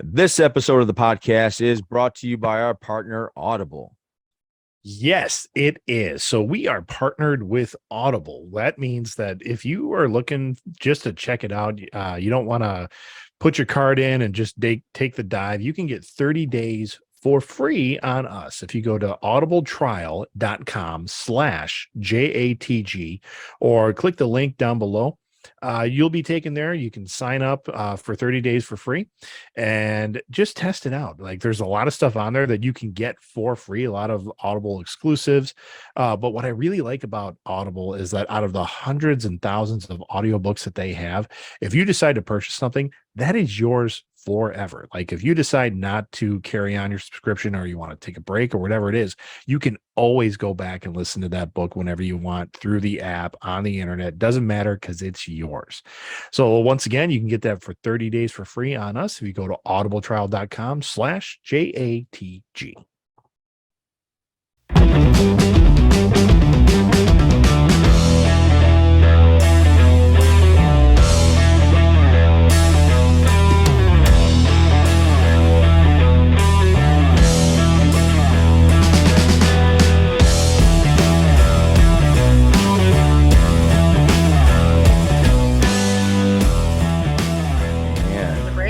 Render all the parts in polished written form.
This episode of the podcast is brought to you by our partner, Audible. Yes, it is. So we are partnered with Audible. That means that if you are looking just to check it out, you don't want to put your card in and just take the dive. You can get 30 days for free on us. If you go to audibletrial.com/JATG or click the link down below, you'll be taken there. You can sign up for 30 days for free and just test it out. Like there's a lot of stuff on there that you can get for free, a lot of Audible exclusives. But what I really like about Audible is that out of the hundreds and thousands of audiobooks that they have, if you decide to purchase something, that is yours forever. Like if you decide not to carry on your subscription or you want to take a break or whatever it is, you can always go back and listen to that book whenever you want through the app on the internet. Doesn't matter because it's yours. So once again, you can get that for 30 days for free on us if you go to audibletrial.com/JATG.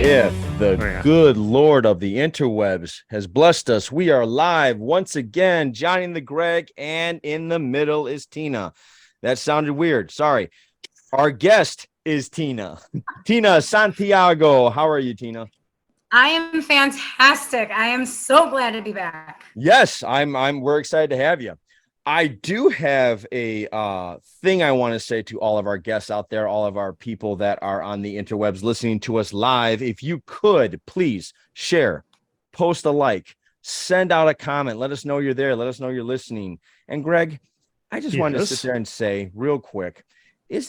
If the good Lord of the interwebs has blessed us, we are live once again. Johnny and the Greg, and in the middle is Tina. That sounded weird. Sorry. Our guest is Tina. Tina Santiago. How are you, Tina? I am fantastic. I am so glad to be back. Yes, we're excited to have you. I do have a thing I want to say to all of our guests out there, all of our people that are on the interwebs listening to us live. If you could, please share, post a like, send out a comment. Let us know you're there. Let us know you're listening. And Greg, I just wanted to sit there and say real quick, I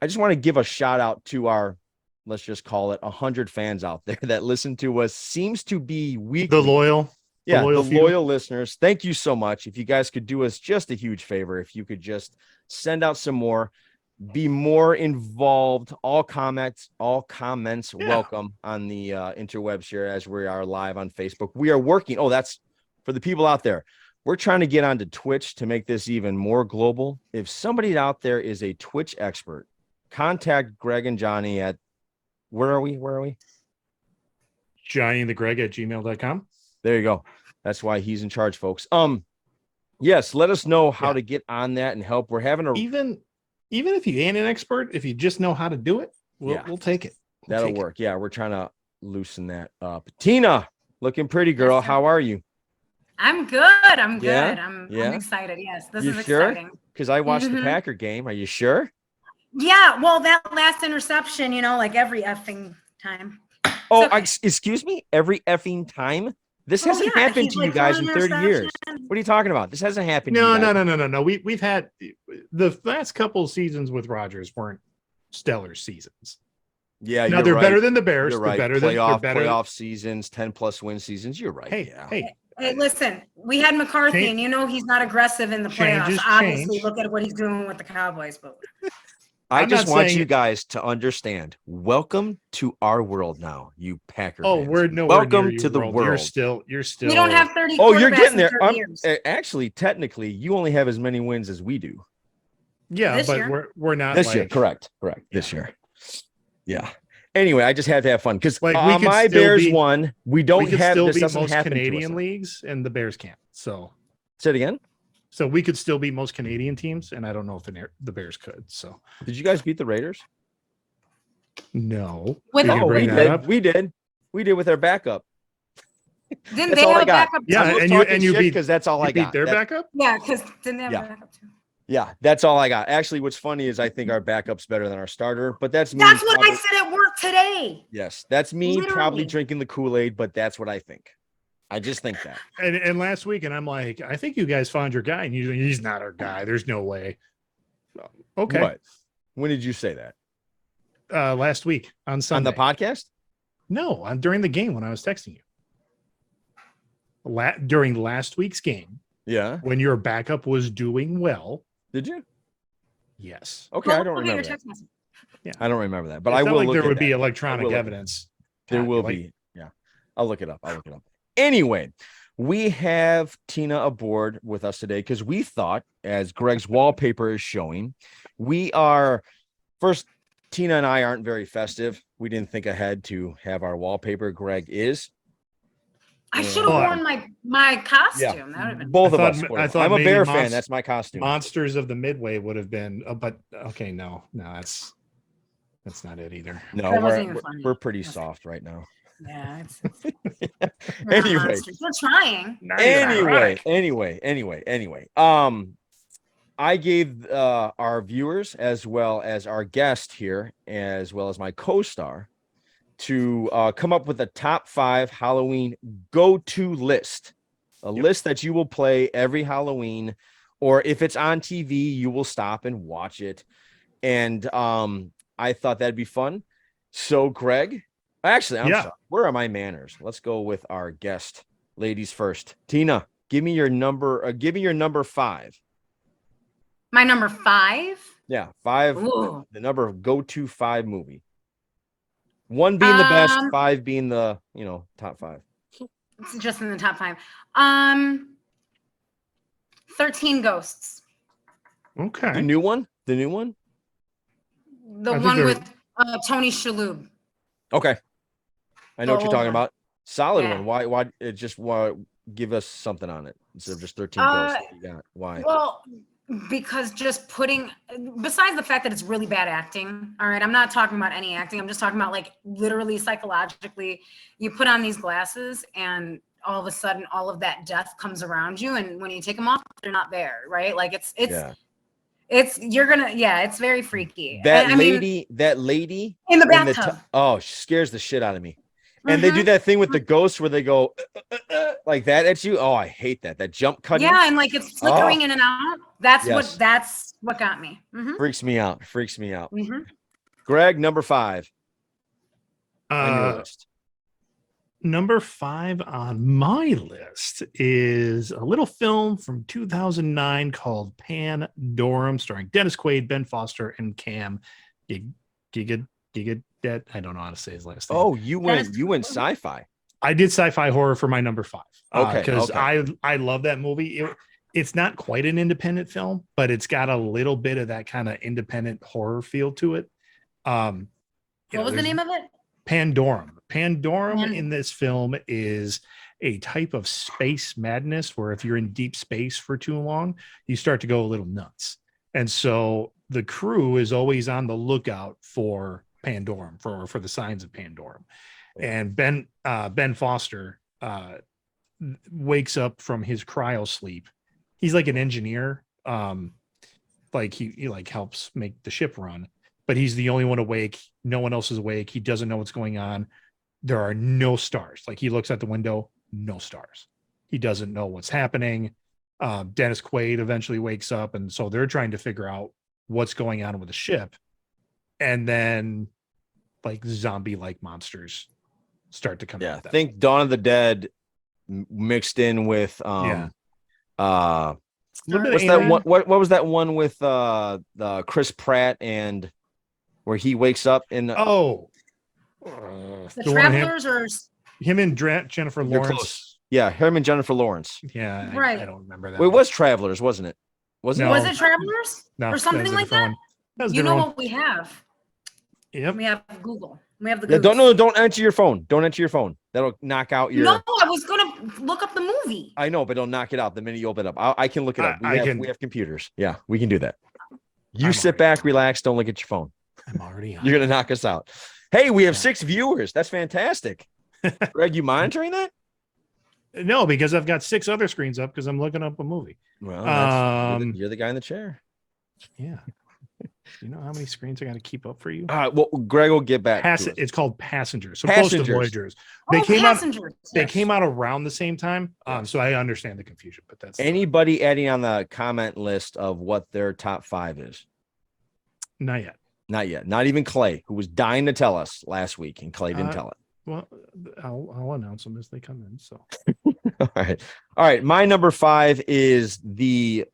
just want to give a shout out to our, let's just call it 100 fans out there that listen to us. Seems to be weekly. The loyal Listeners. Thank you so much. If you guys could do us just a huge favor, if you could just send out some more, be more involved. All comments welcome on the interwebs here as we are live on Facebook. We are working. Oh, that's for the people out there. We're trying to get onto Twitch to make this even more global. If somebody out there is a Twitch expert, contact Greg and Johnny at where are we? Johnny and the Greg at gmail.com. There you go. That's why he's in charge, folks. Yes, let us know how to get on that and help. We're having even if you ain't an expert, if you just know how to do it, we'll take it. That'll work. Yeah, we're trying to loosen that up. Tina, looking pretty, girl. Yes, how are you? I'm good. I'm good. I'm excited. Yes, this is exciting. Because I watched the Packer game. Are you sure? Yeah. Well, that last interception, like every effing time. Oh, excuse me? Every effing time? This hasn't happened to you guys in 30 years. What are you talking about? This hasn't happened. No. We've had the last couple of seasons with Rodgers weren't stellar seasons. Yeah, now they're better than the Bears. You're right. They're Playoff seasons, 10+ win seasons. You're right. Hey, listen, we had McCarthy, and he's not aggressive in the playoffs. Obviously, look at what he's doing with the Cowboys. But I just want you guys to understand. Welcome to our world now, you Packer fans. We're nowhere welcome near to the world. world. You're still. We don't have 30. Oh, you're getting there. Years. Actually, technically, you only have as many wins as we do. Yeah, this year? we're not this year. Correct. Yeah. This year. Yeah. Anyway, I just had to have fun because my Bears won. We don't have still this be doesn't most happen Canadian leagues, and the Bears can't. So, say it again. So we could still beat most Canadian teams, and I don't know if the Bears could. So, did you guys beat the Raiders? No. We did with our backup. Didn't they have a backup? Yeah, and you beat because that's all I got. Beat their backup? Yeah, because didn't they have a backup too? Yeah, that's all I got. Actually, what's funny is I think our backup's better than our starter, but that's me. That's what I said at work today. Yes, that's me probably drinking the Kool-Aid, but that's what I think. I just think that. And last week, and I'm like, I think you guys found your guy, and he's not our guy. There's no way. Okay. What? When did you say that? Last week on Sunday. On the podcast? No, during the game when I was texting you. During last week's game. Yeah. When your backup was doing well. Did you? Yes. Okay, I don't remember that. Yeah. I don't remember that, but I will. Like there would be electronic evidence. There will be. I'll look it up. Anyway, we have Tina aboard with us today because we thought, as Greg's wallpaper is showing, we are first. Tina and I aren't very festive. We didn't think ahead to have our wallpaper. Greg is. I should have worn my costume. Yeah, both of us. I thought I'm a bear fan. That's my costume. Monsters of the Midway would have been, but okay, no, that's not it either. No, we're pretty soft right now. Yeah. Anyway, we're trying. Anyway. I gave our viewers, as well as our guest here, as well as my co-star, to come up with a top 5 Halloween go-to list, list that you will play every Halloween, or if it's on TV, you will stop and watch it. And I thought that'd be fun. So, Greg, actually, I'm sorry. Where are my manners? Let's go with our guest, ladies first. Tina, give me your number. Give me your number 5. My number 5? Yeah, 5. Ooh. The number of go-to 5 movie. 1 being the best, 5 being the, top 5. It's just in the top 5. 13 Ghosts. Okay. The new one? The one with Tony Shalhoub. Okay. I know what you're talking about. Solid one. Why just give us something on it instead of just 13 Ghosts that you got? Why? Well, because just besides the fact that it's really bad acting, all right, I'm not talking about any acting, I'm just talking about like literally psychologically, you put on these glasses and all of a sudden all of that death comes around you, and when you take them off, they're not there, right? Like it's very freaky. That lady in the bathtub. She scares the shit out of me. And they do that thing with the ghosts where they go like that at you. Oh, I hate that jump cut. Yeah, and like it's flickering in and out. That's what got me. Mm-hmm. Freaks me out. Mm-hmm. Greg, number 5 on your list. Number 5 on my list is a little film from 2009 called Pandorum, starring Dennis Quaid, Ben Foster, and Cam Giga. I don't know how to say his last name. Oh, you went sci-fi. I did sci-fi horror for my number 5. Okay, because I love that movie. It's not quite an independent film, but it's got a little bit of that kind of independent horror feel to it. What was the name of it? Pandorum. Pandorum in this film is a type of space madness where if you're in deep space for too long, you start to go a little nuts. And so the crew is always on the lookout for Pandorum, for the signs of Pandorum. And Ben Foster wakes up from his cryo sleep. He's like an engineer. Like he like helps make the ship run, but he's the only one awake. No one else is awake. He doesn't know what's going on. There are no stars. Like he looks out the window, no stars. He doesn't know what's happening. Dennis Quaid eventually wakes up, and so they're trying to figure out what's going on with the ship. And then like zombie-like monsters start to come out. Think Dawn of the Dead mixed in with what's that one? What was that one with the Chris Pratt and where he wakes up in the Travelers or him and Jennifer Lawrence? Close. Yeah, him and Jennifer Lawrence. Yeah, right. I don't remember that. It was Travelers, wasn't it? Was it Travelers? No, or something like that? You know what we have? Yep. We have Google. We have the don't enter your phone. Don't enter your phone. That'll knock out your. No, I was gonna look up the movie. I know, but it'll knock it out the minute you open it up. I can look it up. We have computers. Yeah, we can do that. You sit back, relax, don't look at your phone. I'm already on. You're gonna knock us out. Hey, we have 6 viewers. That's fantastic. Greg, you monitoring that? No, because I've got 6 other screens up because I'm looking up a movie. Well, you're the guy in the chair. Yeah. You know how many screens I got to keep up for you? Well, Greg will get back. It's called Passengers. So Passengers. Close to Voyagers. They came out around the same time. So I understand the confusion, but that's anybody adding on the comment list of what their top 5 is. Not yet. Not even Clay, who was dying to tell us last week, and Clay didn't tell it. Well, I'll announce them as they come in. So all right. My number 5 is the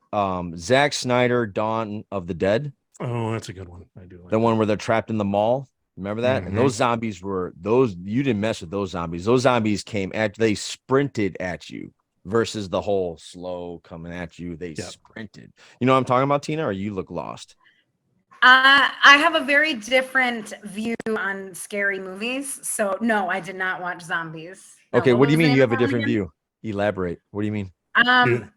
Zack Snyder Dawn of the Dead. Oh, that's a good one. I do like the one where they're trapped in the mall. Remember that? And those zombies you didn't mess with those zombies. Those zombies they sprinted at you versus the whole slow coming at you. They sprinted. You know what I'm talking about, Tina? Or you look lost? I have a very different view on scary movies. So no, I did not watch zombies. Okay, what do you mean you have a different view? Elaborate. What do you mean? I'm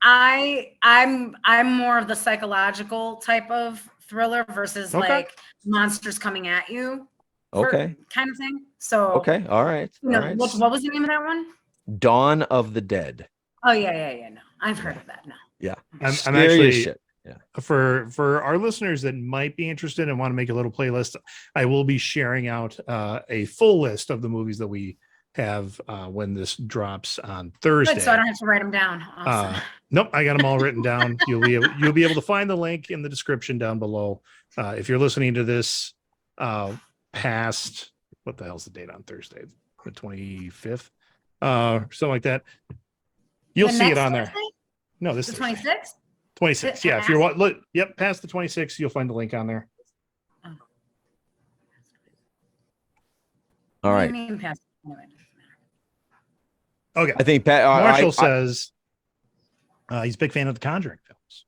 more of the psychological type of thriller versus like monsters coming at you. Okay. Kind of thing. So okay, all right. What was the name of that one? Dawn of the Dead. Oh yeah. No, I've heard of that. No. Yeah. I'm actually for our listeners that might be interested and want to make a little playlist, I will be sharing out a full list of the movies that we have when this drops on Thursday. Good, so I don't have to write them down. Awesome. Nope, I got them all written down. You'll be able to find the link in the description down below. If you're listening to this past, what the hell's the date on Thursday? The 25th, something like that. You'll see it on there. No, this is the 26th. 26th. Yeah, if you're past the 26th, you'll find the link on there. Oh. All right. Okay. I think Marshall says he's a big fan of the Conjuring films.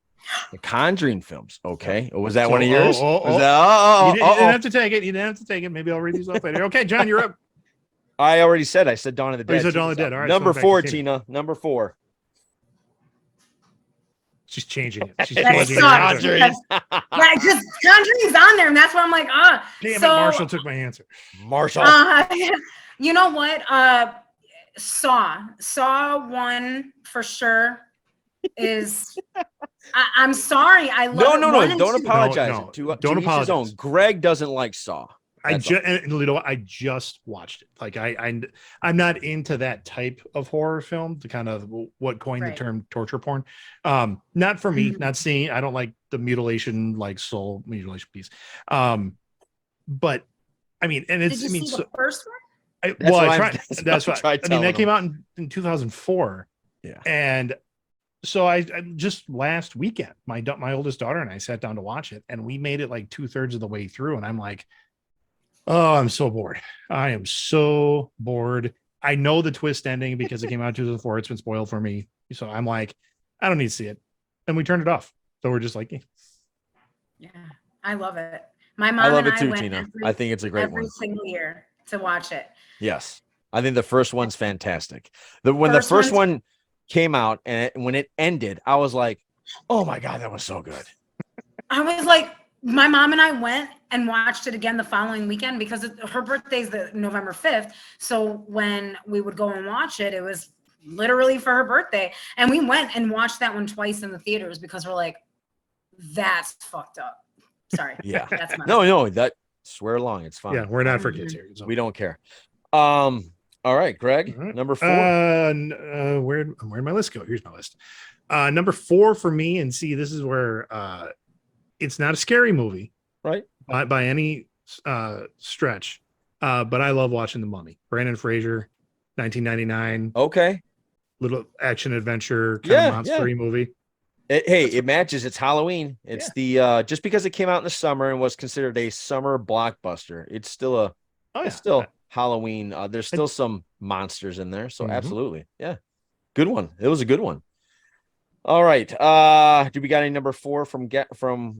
The Conjuring films. Okay. Was that one of yours? You didn't have to take it. You didn't have to take it. Maybe I'll read these off later. Okay, John, you're up. I already said. I said Dawn of the Dead. You said Dawn of the Dead. All right. Number 4, Tina. Number 4. She's changing it. She's changing it. Conjuring's on there, and that's why I'm like, Damn it, Marshall took my answer. Marshall. You know what? Saw 1 for sure is. I'm sorry. I love no. Don't apologize. Don't apologize. Greg doesn't like Saw. I just watched it. Like I'm not into that type of horror film, the kind of what coined the term torture porn. Not for me, not seeing. I don't like the mutilation, like soul mutilation piece. But I mean, and it's. Did you see the first one? That's right. I mean, that came out in 2004. Yeah. And so I just last weekend, my oldest daughter and I sat down to watch it, and we made it like 2/3 of the way through, and I'm like, oh, I'm so bored. I am so bored. I know the twist ending because it came out in 2004. It's been spoiled for me. So I'm like, I don't need to see it. And we turned it off. So we're just like, Yeah, I love it. My mom I love and it too, went Tina. I think it's a great one. Every single year to watch it. Yes. I think the first one's fantastic. When the first one came out and when it ended, I was like, oh my God, that was so good. I was like, my mom and I went and watched it again the following weekend because her birthday's the November 5th. So when we would go and watch it, it was literally for her birthday. And we went and watched that one twice in the theaters because we're like, that's fucked up. Sorry. Yeah. That's no, that swear along. It's fine. Yeah, we're not for kids here. So. We don't care. All right, Greg, number 4. Where'd my list go? Here's my list. Number 4 for me, and see, this is where it's not a scary movie, right? By any stretch. But I love watching The Mummy. Brandon Fraser, 1999. Okay. Little action adventure kind of monster-y movie. It matches. It's Halloween. It's the just because it came out in the summer and was considered a summer blockbuster, it's still it's still Halloween. There's still some monsters in there, so absolutely, yeah, good one. It was a good one. All right. Do we got any number 4 from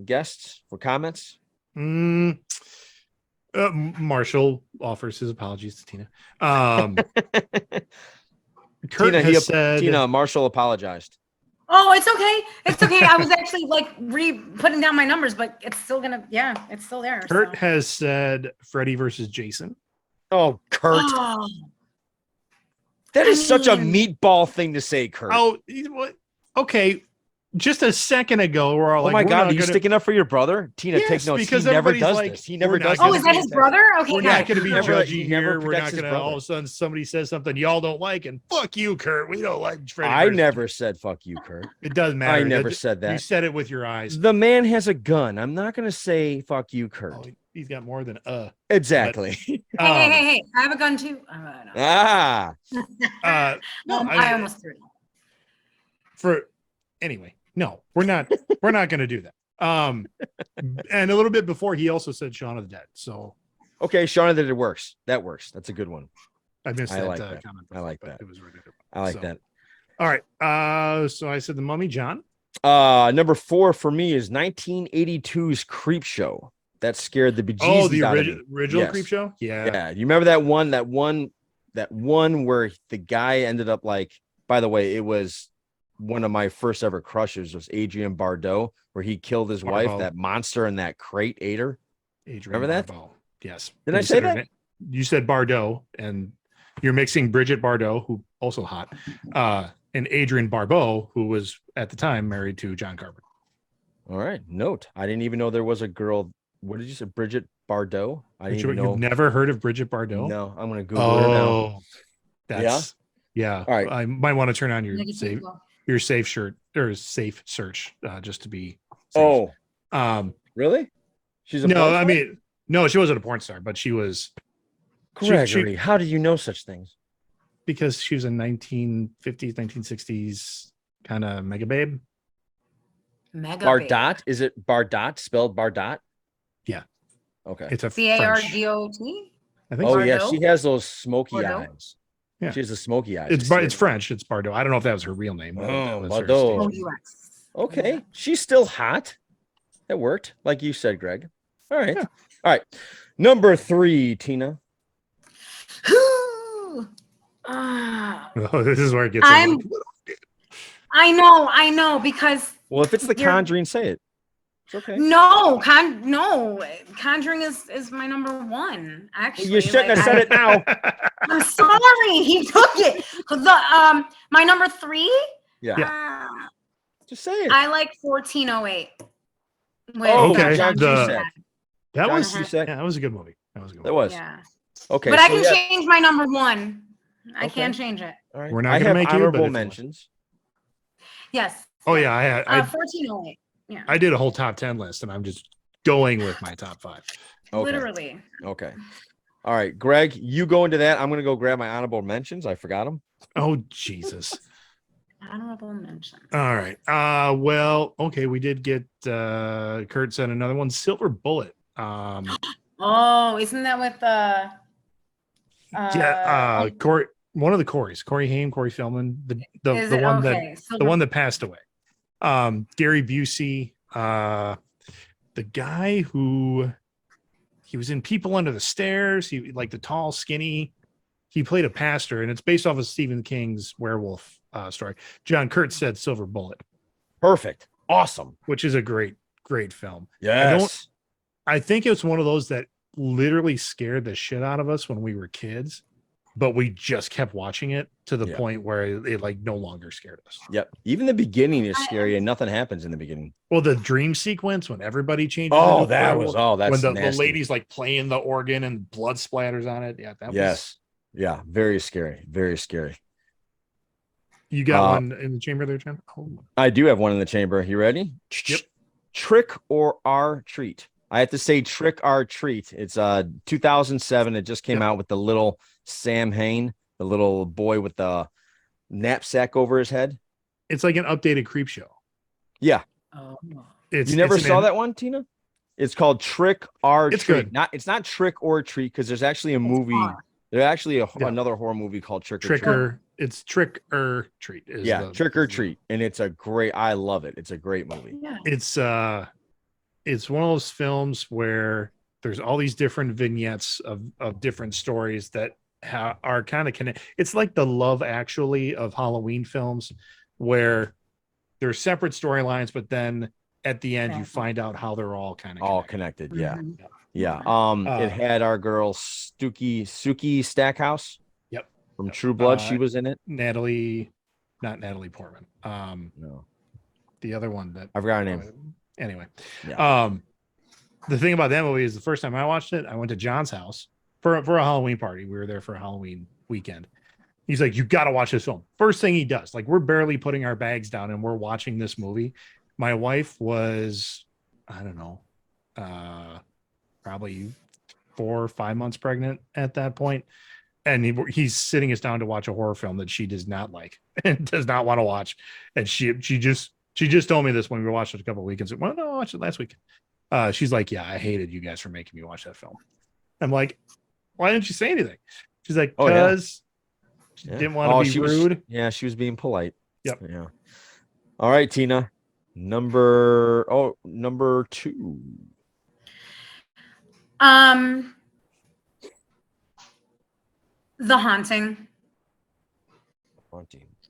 guests for comments? Marshall offers his apologies to Tina. Kurt has said, Tina, Marshall apologized. Oh, it's okay. It's okay. I was actually like putting down my numbers, but it's still it's still there. Kurt has said Freddy versus Jason. Oh, Kurt. Oh. That is such a meatball thing to say, Kurt. Oh, what? Okay. Just a second ago, we're all like, "Oh my God, are you sticking up for your brother?" Tina, take notes. Because he never does like, this. He never does. Oh, is that his brother? Okay, we're not going to be judgy here. We're not going to all of a sudden somebody says something y'all don't like, and fuck you, Kurt. We don't like Freddy. I never said fuck you, Kurt. It doesn't matter. I never said that. You said it with your eyes. The man has a gun. I'm not going to say fuck you, Kurt. Oh, he's got more than exactly. But, hey! I have a gun too. No. I almost threw it. Anyway. No, we're not going to do that. And a little bit before, he also said Shaun of the Dead. So Okay, Shauna, that it works. That works. That's a good one. I missed I that like that. comment. I like but that. It was right there. I like that. All right. So I said The Mummy, John. Number 4 for me is 1982's Creep Show. That scared the bejesus the out of me. original Yes. Creep Show. Yeah. Yeah. You remember that one where the guy ended up like, by the way, it was one of my first ever crushes was Adrian Barbeau, where he killed his wife, that monster in that crate ate her. Adrian Remember Barbeau. Yes. Did I say that? You said Bardot, and you're mixing Bridget Bardot, who also hot, and Adrian Barbeau, who was at the time married to John Carpenter. All right. Note. I didn't even know there was a girl. What did you say? Bridget Bardot? I didn't even know. You've never heard of Bridget Bardot? No, I'm going to Google her now. That's yeah. All right. I might want to turn on your safe search just to be safe. Really? She's a no, she wasn't a porn star, but she was. Gregory, how do you know such things? Because she was a 1950s, 1960s kind of mega babe. Bardot? Is it Bardot spelled Bardot? Yeah. Okay. It's a Bardot. I think. Oh Bardot? yeah, she has those smoky Bardot? eyes. Yeah. She has the smoky eyes. It's French. It's Bardot. I don't know if that was her real name. Bardot. Okay, she's still hot. That worked, like you said, Greg. All right. Yeah. All right. Number 3, Tina. Oh, this is where it gets. I know, because Well, if it's The Conjuring, say it. It's okay. No, Conjuring is my number 1. Actually, you shouldn't have said it now. I'm sorry, he took it. My number 3. Yeah. Just say it. I like 1408. Okay. John Cusack. That was a good movie. That was. Yeah. Okay. But I can change my number 1. I can change it. All right. We're not going to make honorable mentions. Yes. Oh yeah, I 1408. Yeah. I did a whole top 10 list, and I'm just going with my top 5. Okay. Literally. Okay. All right, Greg, you go into that. I'm going to go grab my honorable mentions. I forgot them. Oh Jesus. Honorable mentions. All right. Well, okay, we did get Kurt said another one, Silver Bullet. Oh, isn't that with Corey, one of the Coreys, Corey Haim, Corey Philman, the one that passed away. Gary Busey, the guy who he was in People Under the Stairs. He like the tall, skinny. He played a pastor, and it's based off of Stephen King's werewolf story. John Kurtz said Silver Bullet. Perfect. Awesome. Which is a great film. Yes. I think it's one of those that literally scared the shit out of us when we were kids, but we just kept watching it to the point where it like no longer scared us. Yep. Even the beginning is scary and nothing happens in the beginning. Well, the dream sequence when everybody changes. That's when the lady's like playing the organ and blood splatters on it. Yeah. Yeah. Very scary. Very scary. You got one in the chamber there, Jen? Oh. I do have one in the chamber. You ready? Yep. Trick or Treat. I have to say Trick or Treat. It's 2007. It just came out with the little Sam Hain, the little boy with the knapsack over his head. It's like an updated Creep Show. Yeah. Oh. You never saw that one, Tina? It's called Trick or Treat. Good. It's not Trick or Treat because there's actually a movie. There's actually another horror movie called Trick or Treat. It's Trick or Treat. Trick or Treat, and it's I love it. It's a great movie. Yeah. It's one of those films where there's all these different vignettes of different stories that are kind of connected. It's like the Love Actually of Halloween films, where there's separate storylines, but then at the end you find out how they're all kind of connected. Yeah. Mm-hmm. Yeah. It had our girl Suki Stackhouse. Yep. From True Blood. She was in it. Not Natalie Portman. No. The other one that I forgot her name. Anyway. Yeah. The thing about that movie is the first time I watched it, I went to John's house for a Halloween party. We were there for a Halloween weekend. He's like, you got to watch this film. First thing he does, like we're barely putting our bags down and we're watching this movie. My wife was, I don't know, probably 4 or 5 months pregnant at that point. And he's sitting us down to watch a horror film that she does not like and does not want to watch. And she just told me this when we watched it a couple of weekends. Well, no, I watched it last week. She's like, yeah, I hated you guys for making me watch that film. I'm like, why didn't you say anything? She's like, Oh, yeah. because she didn't want to be she rude. she was being polite. Yep. Yeah. All right, Tina. Number 2. The Haunting.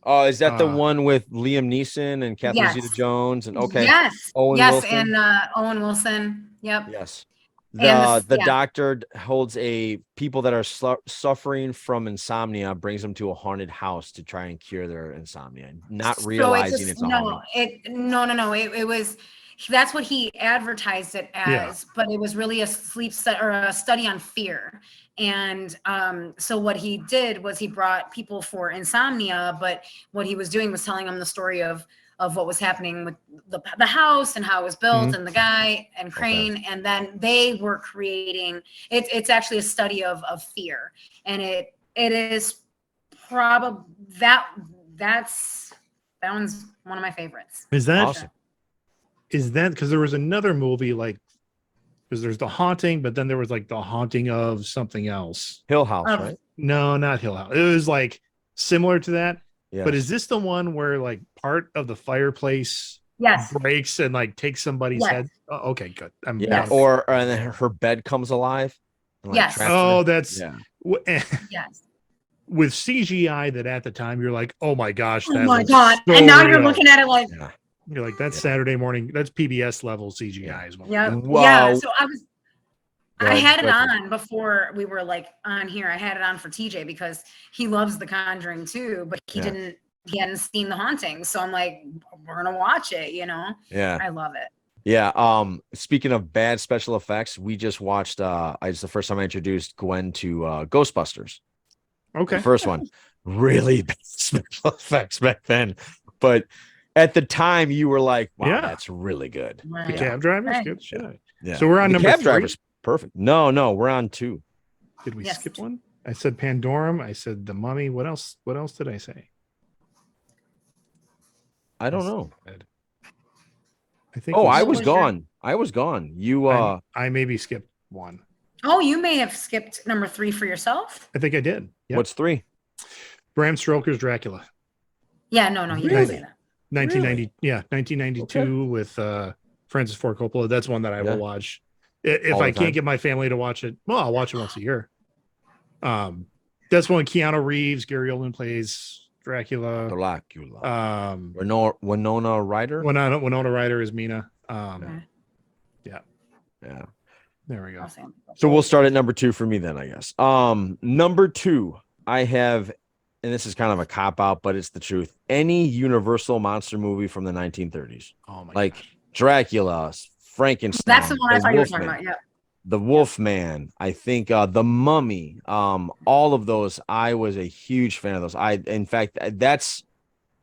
Oh, is that the one with Liam Neeson and Catherine Yes. Zeta-Jones and Yes. Owen yes, Wilson? and Owen Wilson. Yep. Yes. And The doctor holds people that are suffering from insomnia, brings them to a haunted house to try and cure their insomnia, not realizing it's a haunting. No. It was, that's what he advertised it as, but it was really a sleep or a study on fear. And so what he did was he brought people for insomnia, but what he was doing was telling them the story of what was happening with the house and how it was built and the guy and Crane. And then they were creating, it's actually a study of fear. And it is probably that one's one of my favorites. Is that awesome? Is that because there was another movie like, because there's The Haunting, but then there was like The Haunting of something else. Hill House, right? No, not Hill House. It was like similar to that. Yes. But is this the one where like part of the fireplace breaks and like takes somebody's head? Oh, okay, good. Or and then her bed comes alive. And, like, oh, that's yes. With CGI that at the time you're like, oh my gosh, oh my god, so and now you're looking at it like you're like, that's Saturday morning, that's PBS level CGI as well. Yeah, wow. So I had it on before we were like on here. I had it on for TJ because he loves The Conjuring too, but he hadn't seen The Haunting. So I'm like, we're gonna watch it, you know? Yeah. I love it. Yeah. Speaking of bad special effects, we just watched it's the first time I introduced Gwen to Ghostbusters. Okay. The first one. Really bad special effects back then. But at the time you were like, wow, that's really good. Right. The cab driver's good shit. Yeah. So we're on number 3. Driver's perfect. No, we're on 2. Did we skip one? I said Pandorum. I said The Mummy. What else did I say? I don't know. I think. I was gone. I was gone. You I maybe skipped one. Oh, you may have skipped number 3 for yourself. I think I did. Yep. What's 3? Bram Stoker's Dracula. Yeah, no, he didn't say that. 1990, 1992 with Francis Ford Coppola. That's one that I will watch. If I can't get my family to watch it, well, I'll watch it once a year. That's when Keanu Reeves, Gary Oldman plays Dracula. Winona Ryder. Winona Ryder is Mina. Yeah. There we go. So we'll start at number 2 for me then, I guess. Number 2, I have, and this is kind of a cop out, but it's the truth. Any Universal monster movie from the 1930s. Oh my like gosh. Dracula, Frankenstein. That's the one I thought you were talking about. Yeah. The Wolfman, I think the Mummy, all of those, I was a huge fan of those. In fact, that's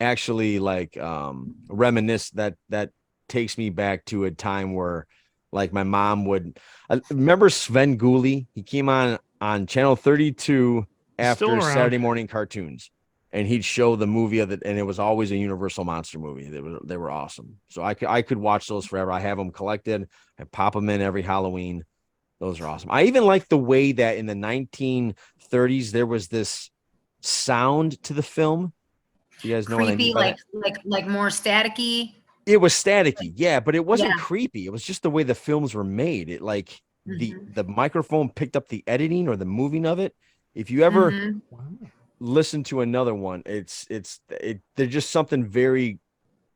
actually like reminisce that takes me back to a time where like my mom would remember Sven Gulli. He came on channel 32 after Saturday morning cartoons, and he'd show the movie of it, and it was always a Universal monster movie. They were awesome. So I could watch those forever. I have them collected. I pop them in every Halloween. Those are awesome. I even like the way that in the 1930s there was this sound to the film. Do you guys know creepy, what I mean? Like more staticky. It was staticky, yeah, but it wasn't creepy. It was just the way the films were made. It like the microphone picked up the editing or the moving of it. If you ever listen to another one, there's just something very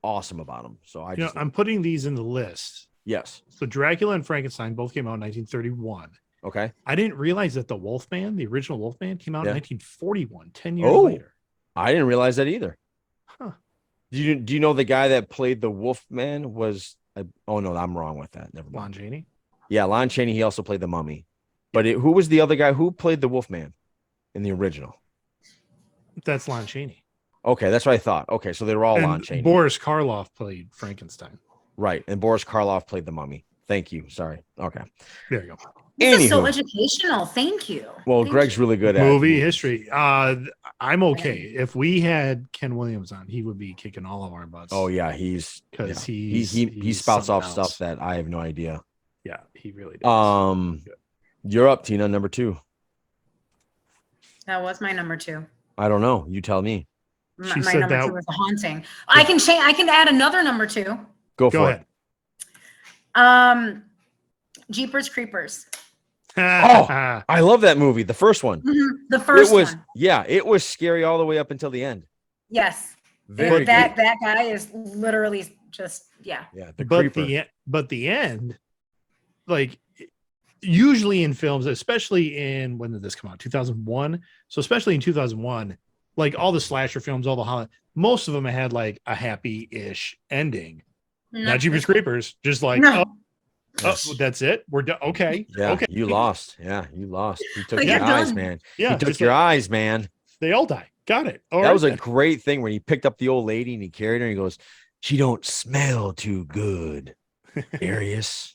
awesome about them. So I'm putting these in the list. Yes. So Dracula and Frankenstein both came out in 1931. Okay. I didn't realize that the Wolfman, the original Wolfman, came out in 1941, 10 years later. I didn't realize that either. Huh. Do you know the guy that played the Wolfman was? Oh no, I'm wrong with that. Never mind. Lon Chaney. Yeah, Lon Chaney. He also played the Mummy. But who was the other guy who played the Wolfman in the original? That's Lon Chaney. Okay, that's what I thought. Okay, so they were all Lon Chaney. Boris Karloff played Frankenstein. Right, and Boris Karloff played the Mummy. Thank you. Sorry. Okay. There you go. This is so educational. Thank you. Well, Greg's really good at movie history. I'm okay. If we had Ken Williams on, he would be kicking all of our butts. Oh yeah, he spouts off stuff that I have no idea. Yeah, he really does. You're up, Tina. Number 2. That was my number 2. I don't know. You tell me. My, She my said number that. 2 was The Haunting. I can change. I can add another number 2. Go Go for ahead. Jeepers Creepers. Oh, I love that movie. The first one. The first one. Yeah, it was scary all the way up until the end. Yes. Very that guy is literally just Yeah, the but creeper. the end, like usually in films, especially in, when did this come out? 2001. So especially in 2001, like all the slasher films, all the most of them had like a happy-ish ending. Not Jeepers Creepers, just like Yes. that's it. We're done. Okay. Yeah, Okay. you lost. Yeah, you lost. He took Like, your you're eyes, done. man. Yeah, He took just your like- eyes, man. They all die. Got it. All That right was a then. great thing when he picked up the old lady and he carried her and he goes, "She don't smell too good." Arius.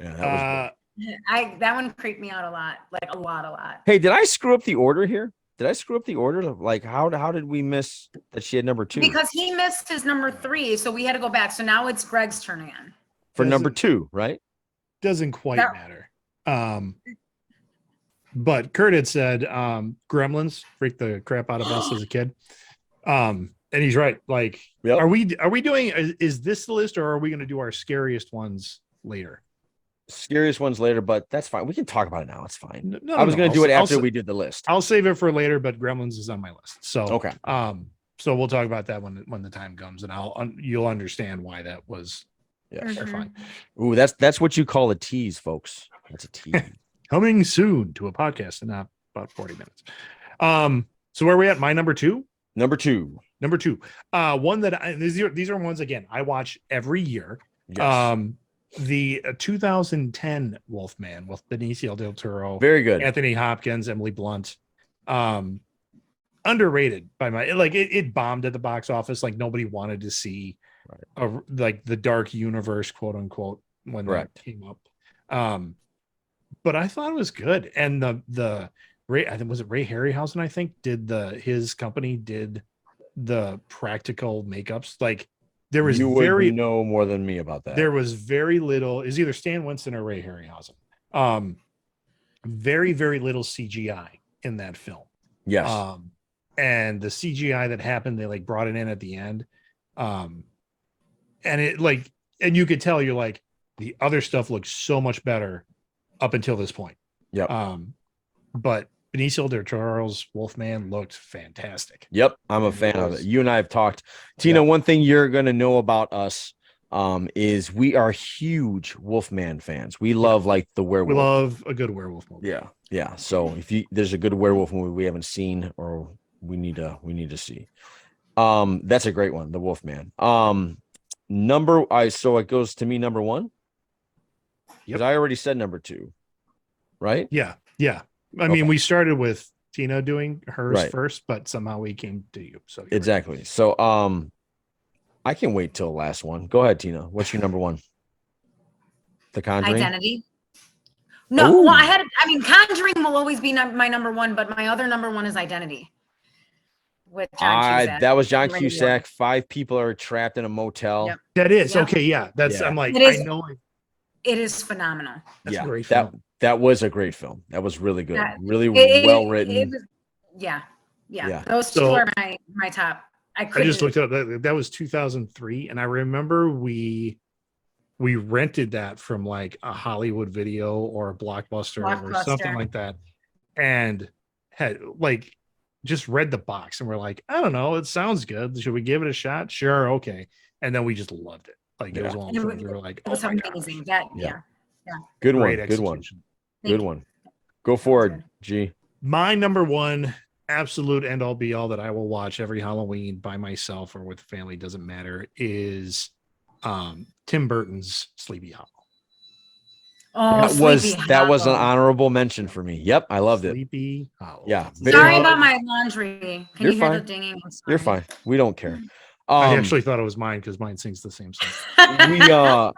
Yeah, that was that one creeped me out a lot. Like a lot. Hey, did I screw up the order here? Did I screw up the order? Like, how did we miss that she had number 2? Because he missed his number 3, so we had to go back. So now it's Greg's turn again. For number 2, right? Doesn't quite No. matter. But Kurt had said Gremlins freaked the crap out of us as a kid. And he's right. Like, Yep. are we doing, is this the list, or are we going to do our scariest ones later? Scariest ones later, but that's fine. We can talk about it now. It's fine. No, I was going to do it after I'll, we did the list. I'll save it for later, but Gremlins is on my list. So, Okay. So we'll talk about that when the time comes, and you'll understand why that was. Yes. Mhm. Fine. Ooh, that's what you call a tease, folks. That's a tease. Coming soon to a podcast in about 40 minutes. So where are we at? My number 2. Number 2. One that these are ones, again, I watch every year. Yes. The 2010 Wolfman with Benicio del Toro, Very good. Anthony Hopkins, Emily Blunt. Underrated by my, like, it bombed at the box office. Like, nobody wanted to see like the dark universe, quote unquote, when that came up. But I thought it was good. And the Ray, I think, was it Ray Harryhausen, I think, his company did the practical makeups. Like, there was you would know more than me about that. There was very little. Is either Stan Winston or Ray Harryhausen. Very, very little CGI in that film. Yes. And the CGI that happened, they like brought it in at the end. And it like, and you could tell, you're like, the other stuff looks so much better up until this point. Yep. But Benicio del Toro's Wolfman looked fantastic. Yep, I'm a fan of it. You and I have talked. Tina, one thing you're going to know about us is we are huge Wolfman fans. We love like the werewolf. We love a good werewolf movie. Yeah. So if there's a good werewolf movie we haven't seen or we need to see, that's a great one, the Wolfman. So it goes to me number 1. Because I already said number 2, right? Yeah. I mean, we started with Tina doing hers first, but somehow we came to you. So exactly. Right. So I can wait till the last one. Go ahead, Tina. What's your number 1? The Conjuring. Identity. No, well, Conjuring will always be my number 1, but my other number 1 is Identity. With John Cusack. That was John Cusack. 5 people are trapped in a motel. Yep. That is okay. Yeah, that's. I'm like, I know. It is phenomenal. That's a great film. That was a great film. That was really good. Really well written. Yeah. Those 2 are my top. I just looked up that was 2003, and I remember we rented that from like a Hollywood Video or a Blockbuster or something like that, and had like just read the box and we're like, I don't know, it sounds good. Should we give it a shot? Sure, okay. And then we just loved it. Like, it was one of those things we were like, it was amazing. Good one. Go forward, G. My number 1 absolute end all be all that I will watch every Halloween by myself or with family, doesn't matter, is Tim Burton's Sleepy Hollow. Oh, that was an honorable mention for me. Yep, I loved Sleepy Hollow. Yeah. Sorry about my laundry. Can you hear the dinging? You're fine. We don't care. I actually thought it was mine because mine sings the same song. I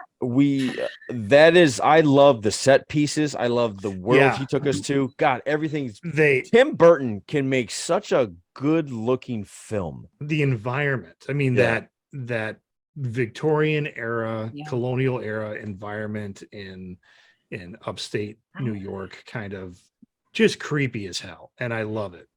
love the set pieces. I love the world he took us to. God, everything's Tim Burton can make such a good looking film. The environment. I mean, that Victorian era, colonial era environment in in upstate New York, kind of just creepy as hell, and I love it.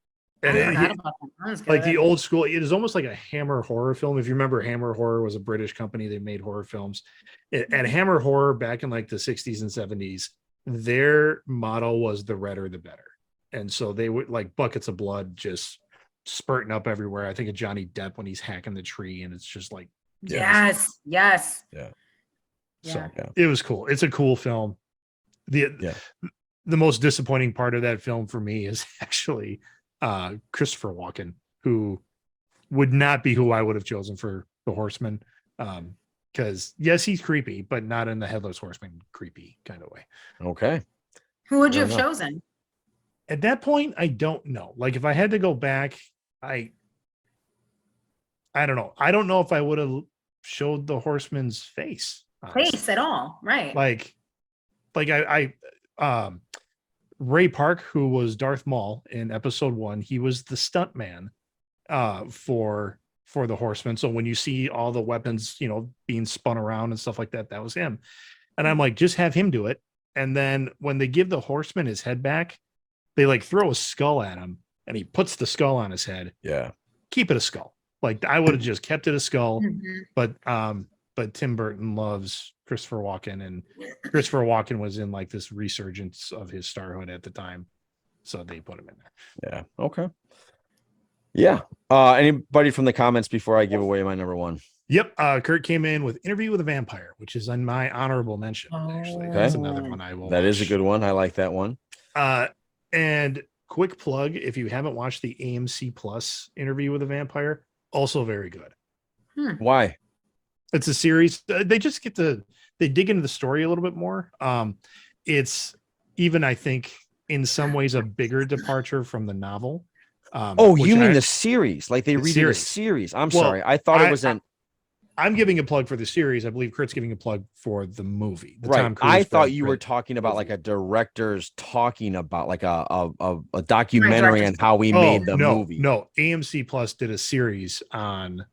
And I forgot about that. That was like the good. old school, it is almost like a Hammer horror film. If you remember, Hammer Horror was a British company. They made horror films. And Hammer Horror back in like the 60s and 70s, their motto was the redder the better. And so they would like buckets of blood just spurting up everywhere. I think of Johnny Depp when he's hacking the tree, and it's just like, Yes. Yeah. so Yeah. it was cool. It's a cool film. The most disappointing part of that film for me is actually Christopher Walken, who would not be who I would have chosen for the Horseman. Because yes, he's creepy, but not in the Headless Horseman creepy kind of way. Okay. Who would you Fair have enough. chosen? At that point, I don't know. Like if I had to go back, I don't know. I don't know if I would have showed the Horseman's face. Honestly. Face at all, right? Like I Ray Park, who was Darth Maul in episode 1, he was the stunt man for the Horseman. So when you see all the weapons, being spun around and stuff like that, that was him. And I'm like, just have him do it. And then when they give the Horseman his head back, they like throw a skull at him and he puts the skull on his head. Yeah. Keep it a skull. Like I would have just kept it a skull. Mhm. But Tim Burton loves Christopher Walken, and Christopher Walken was in like this resurgence of his starhood at the time. So they put him in there. Yeah. Okay. Yeah. Anybody from the comments before I give away my number one? Yep. Kurt came in with Interview with a Vampire, which is on my honorable mention. Actually, Oh. that's another one I will. That is a watch. good one. I like that one. And quick plug, if you haven't watched the AMC Plus Interview with a Vampire, also very good. Why? It's a series. They just they dig into the story a little bit more. It's even, I think, in some ways a bigger departure from the novel. You mean the series? Like they read a series. series. I'm Well, sorry. I thought it was I'm giving a plug for the series. I believe Kurt's giving a plug for the movie. The right. Tom Cruise I thought Brad you were Pitt talking about movie. like a director's talking about like a documentary on how we made the movie. No, AMC Plus did a series on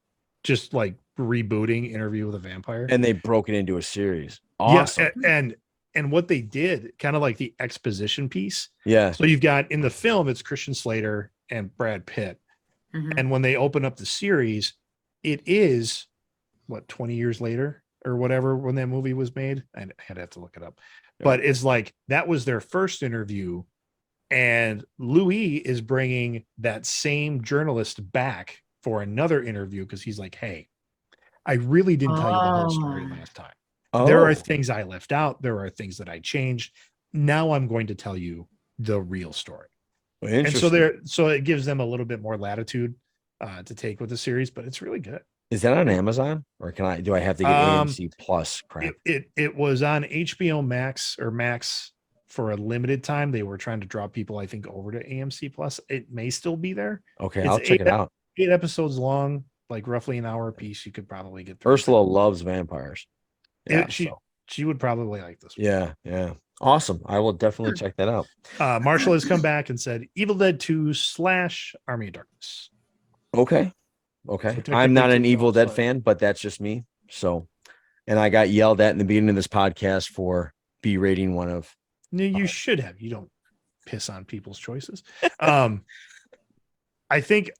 just like rebooting Interview with a Vampire. And they broke it into a series. Awesome. Yeah, and what they did, kind of like the exposition piece. Yeah. So you've got in the film, it's Christian Slater and Brad Pitt. Mhm. And when they open up the series, it is 20 years later or whatever when that movie was made. I'd have to look it up. Yeah. But it's like that was their first interview. And Louis is bringing that same journalist back for another interview because he's like, hey, I really didn't tell you the whole story last time. There are things I left out. There are things that I changed. Now I'm going to tell you the real story. And so it gives them a little bit more latitude to take with the series, but it's really good. Is that on Amazon or do I have to get AMC Plus crap? It was on HBO Max or Max for a limited time. They were trying to draw people, I think, over to AMC Plus. It may still be there. Okay, I'll check it out. 8 episodes long, like roughly an hour a piece. You could probably get through. Ursula loves vampires. Yeah, she would probably like this one. Yeah. Awesome. I will definitely check that out. Marshall has come back and said Evil Dead 2 / Army of Darkness. Okay. So I'm not an technically Evil Dead but- fan, but that's just me. So, and I got yelled at in the beginning of this podcast for B rating one of. No, you should have. You don't piss on people's choices. I think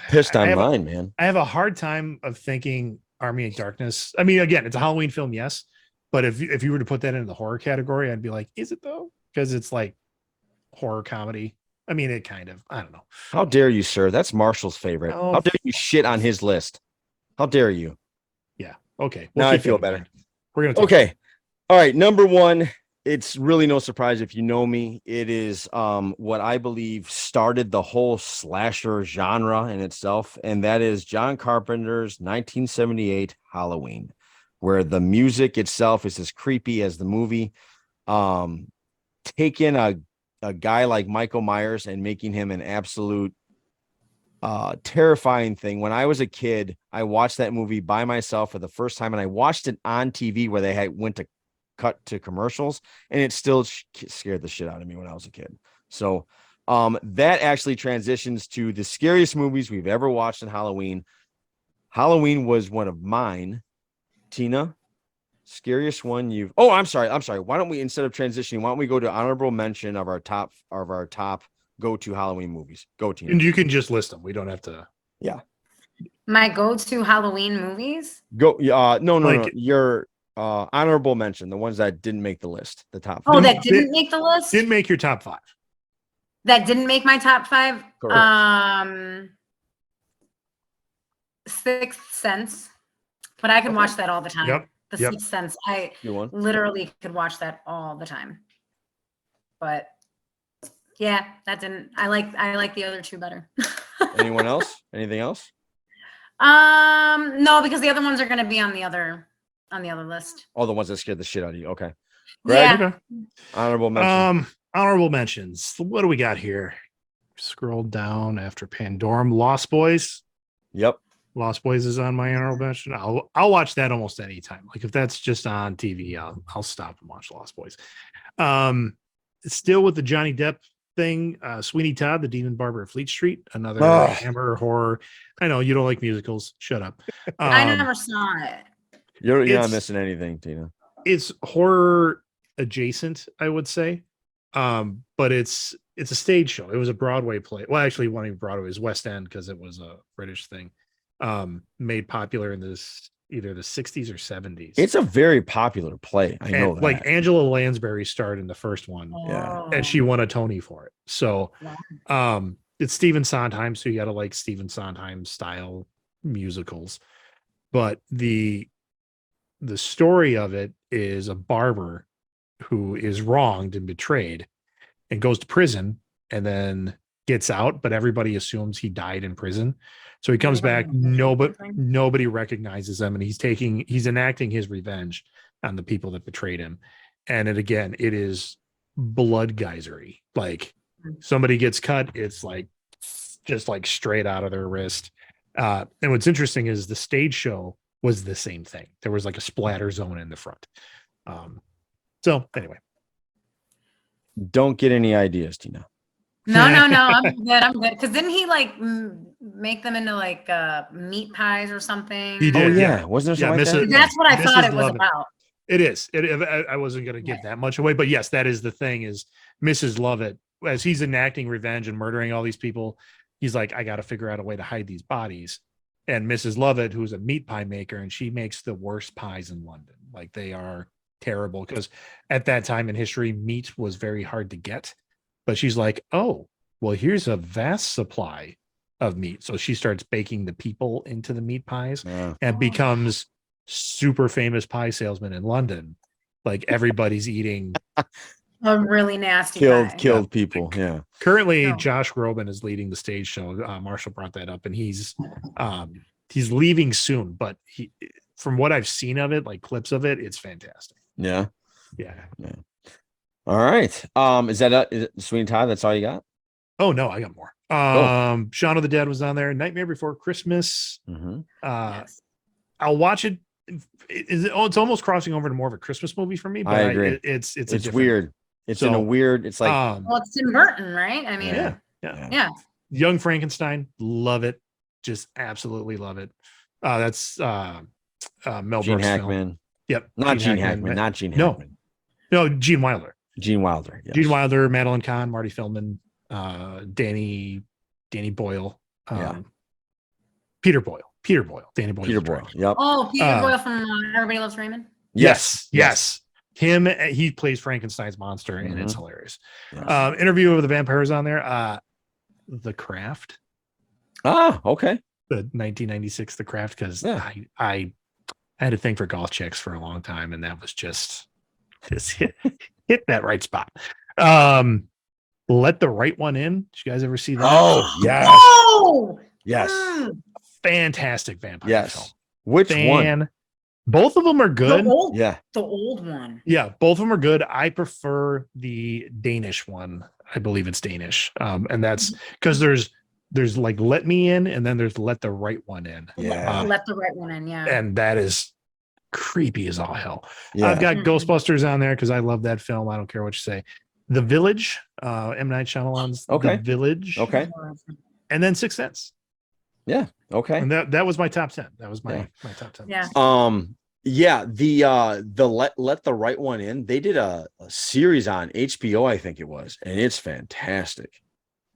Pissed on mine, man. I have a hard time of thinking Army of Darkness. I mean, again, it's a Halloween film, yes. But if you were to put that into the horror category, I'd be like, is it though? Because it's like horror comedy. I mean, it kind of, I don't know. How dare you, sir? That's Marshall's favorite. Oh. How dare you shit on his list? How dare you? Yeah. Okay. Now I keep feel that in better. mind. We're going to talk. Okay. All right. Number one, it's really no surprise if you know me. It is what I believe started the whole slasher genre in itself. And that is John Carpenter's 1978 Halloween, where the music itself is as creepy as the movie. Taking a guy like Michael Myers and making him an absolute terrifying thing. When I was a kid, I watched that movie by myself for the first time, and I watched it on TV where they went to cut to commercials, and it still scared the shit out of me when I was a kid. So that actually transitions to the scariest movies we've ever watched in Halloween. Halloween was one of mine. Tina, Scariest one you've. Oh, I'm sorry. Why don't we, instead of transitioning, why don't we go to honorable mention of our top go-to Halloween movies? Go, Tina. And you can just list them. We don't have to. Yeah. My go-to Halloween movies. Go. No. Like- Your honorable mention, the ones that didn't make the list, the top. Oh, five. that didn't make the list. Didn't make your top 5. That didn't make my top 5. Correct. Sixth Sense, but I can watch that all the time. Yep. The Yep. Sixth Sense, I Good one. literally could watch that all the time. But yeah, that didn't. I like the other two better. Anyone else? Anything else? No, because the other ones are going to be on the other list. All the ones that scared the shit out of you. Okay. Yeah. Okay. Honorable mention. Honorable mentions. What do we got here? Scroll down after Pandorum. Lost Boys. Yep. Lost Boys is on my honorable mention. I'll watch that almost any time. Like if that's just on TV, I'll stop and watch Lost Boys. Still with the Johnny Depp thing, Sweeney Todd, the Demon Barber of Fleet Street, another Hammer horror. I know you don't like musicals. Shut up. I never saw it. You're not missing anything, Tina. It's horror adjacent, I would say. But it's a stage show. It was a Broadway play. Well, actually, one of Broadway is West End because it was a British thing. Made popular in either the 60s or 70s. It's a very popular play. I know that. Like Angela Lansbury starred in the first one. Yeah. And she won a Tony for it. So it's Stephen Sondheim, so you got to like Stephen Sondheim style musicals. But the story of it is a barber who is wronged and betrayed and goes to prison and then gets out, but everybody assumes he died in prison. So he comes back, nobody recognizes him, and he's enacting his revenge on the people that betrayed him. And it is blood geysery. Like somebody gets cut, it's like just like straight out of their wrist. And what's interesting is the stage show was the same thing. There was like a splatter zone in the front. So anyway. Don't get any ideas, Tina. No. I'm good. Because didn't he like make them into like meat pies or something? He did. Yeah. Wasn't there something like that? That's what I thought it was Lovett. about. It is. I wasn't going to give that much away, but yes, that is the thing. Is Mrs. Lovett, as he's enacting revenge and murdering all these people, he's like, I got to figure out a way to hide these bodies. And Mrs. Lovett, who's a meat pie maker, and she makes the worst pies in London. Like they are terrible because at that time in history, meat was very hard to get. But she's like, oh, well, here's a vast supply of meat. So she starts baking the people into the meat pies and becomes super famous pie salesman in London. Like everybody's eating A really nasty killed people. Yeah. Currently, Josh Groban is leading the stage show. Marshall brought that up, and he's leaving soon. But from what I've seen of it, like clips of it, it's fantastic. Yeah. All right. Is it Sweeney Todd? That's all you got? Oh no, I got more. Shaun of the Dead was on there. Nightmare Before Christmas. Mm-hmm. I'll watch it. It's almost crossing over to more of a Christmas movie for me. But I agree. It's weird. It's in a weird. It's like well, it's Tim Burton, right? I mean, yeah. Young Frankenstein, love it. Just absolutely love it. That's Mel Gene Brooks Hackman. film. Yep. Not Gene Hackman. Not Gene Hackman. No, Gene Wilder. Gene Wilder. Yes. Gene Wilder, Madeline Kahn, Marty Feldman, Danny Boyle, Peter Boyle. Danny Boyle. Peter Boyle. Yep. Oh, Peter Boyle from Everybody Loves Raymond. Yes. Him, he plays Frankenstein's monster, and it's hilarious. Yes. Interview with the Vampires on there. The Craft. Ah, okay. The 1996 The Craft, because I had a thing for golf chicks for a long time, and that was just hit that right spot. Let the Right One In. Did you guys ever see that? Oh, yes. Oh, yes. Fantastic vampire film. Which one? Both of them are good. The old one. Yeah, both of them are good. I prefer the Danish one. I believe it's Danish. And that's because there's like Let Me In, and then there's Let the Right One In. Yeah. Let the Right One In, yeah. And that is creepy as all hell. Yeah. I've got Ghostbusters on there because I love that film. I don't care what you say. The Village, M. Night Shyamalan's The Village. Okay. And then Sixth Sense. Yeah. Okay. And that was my top 10. That was my top 10. Yeah. Yeah, the let the right one in. They did a series on HBO, I think it was, and it's fantastic.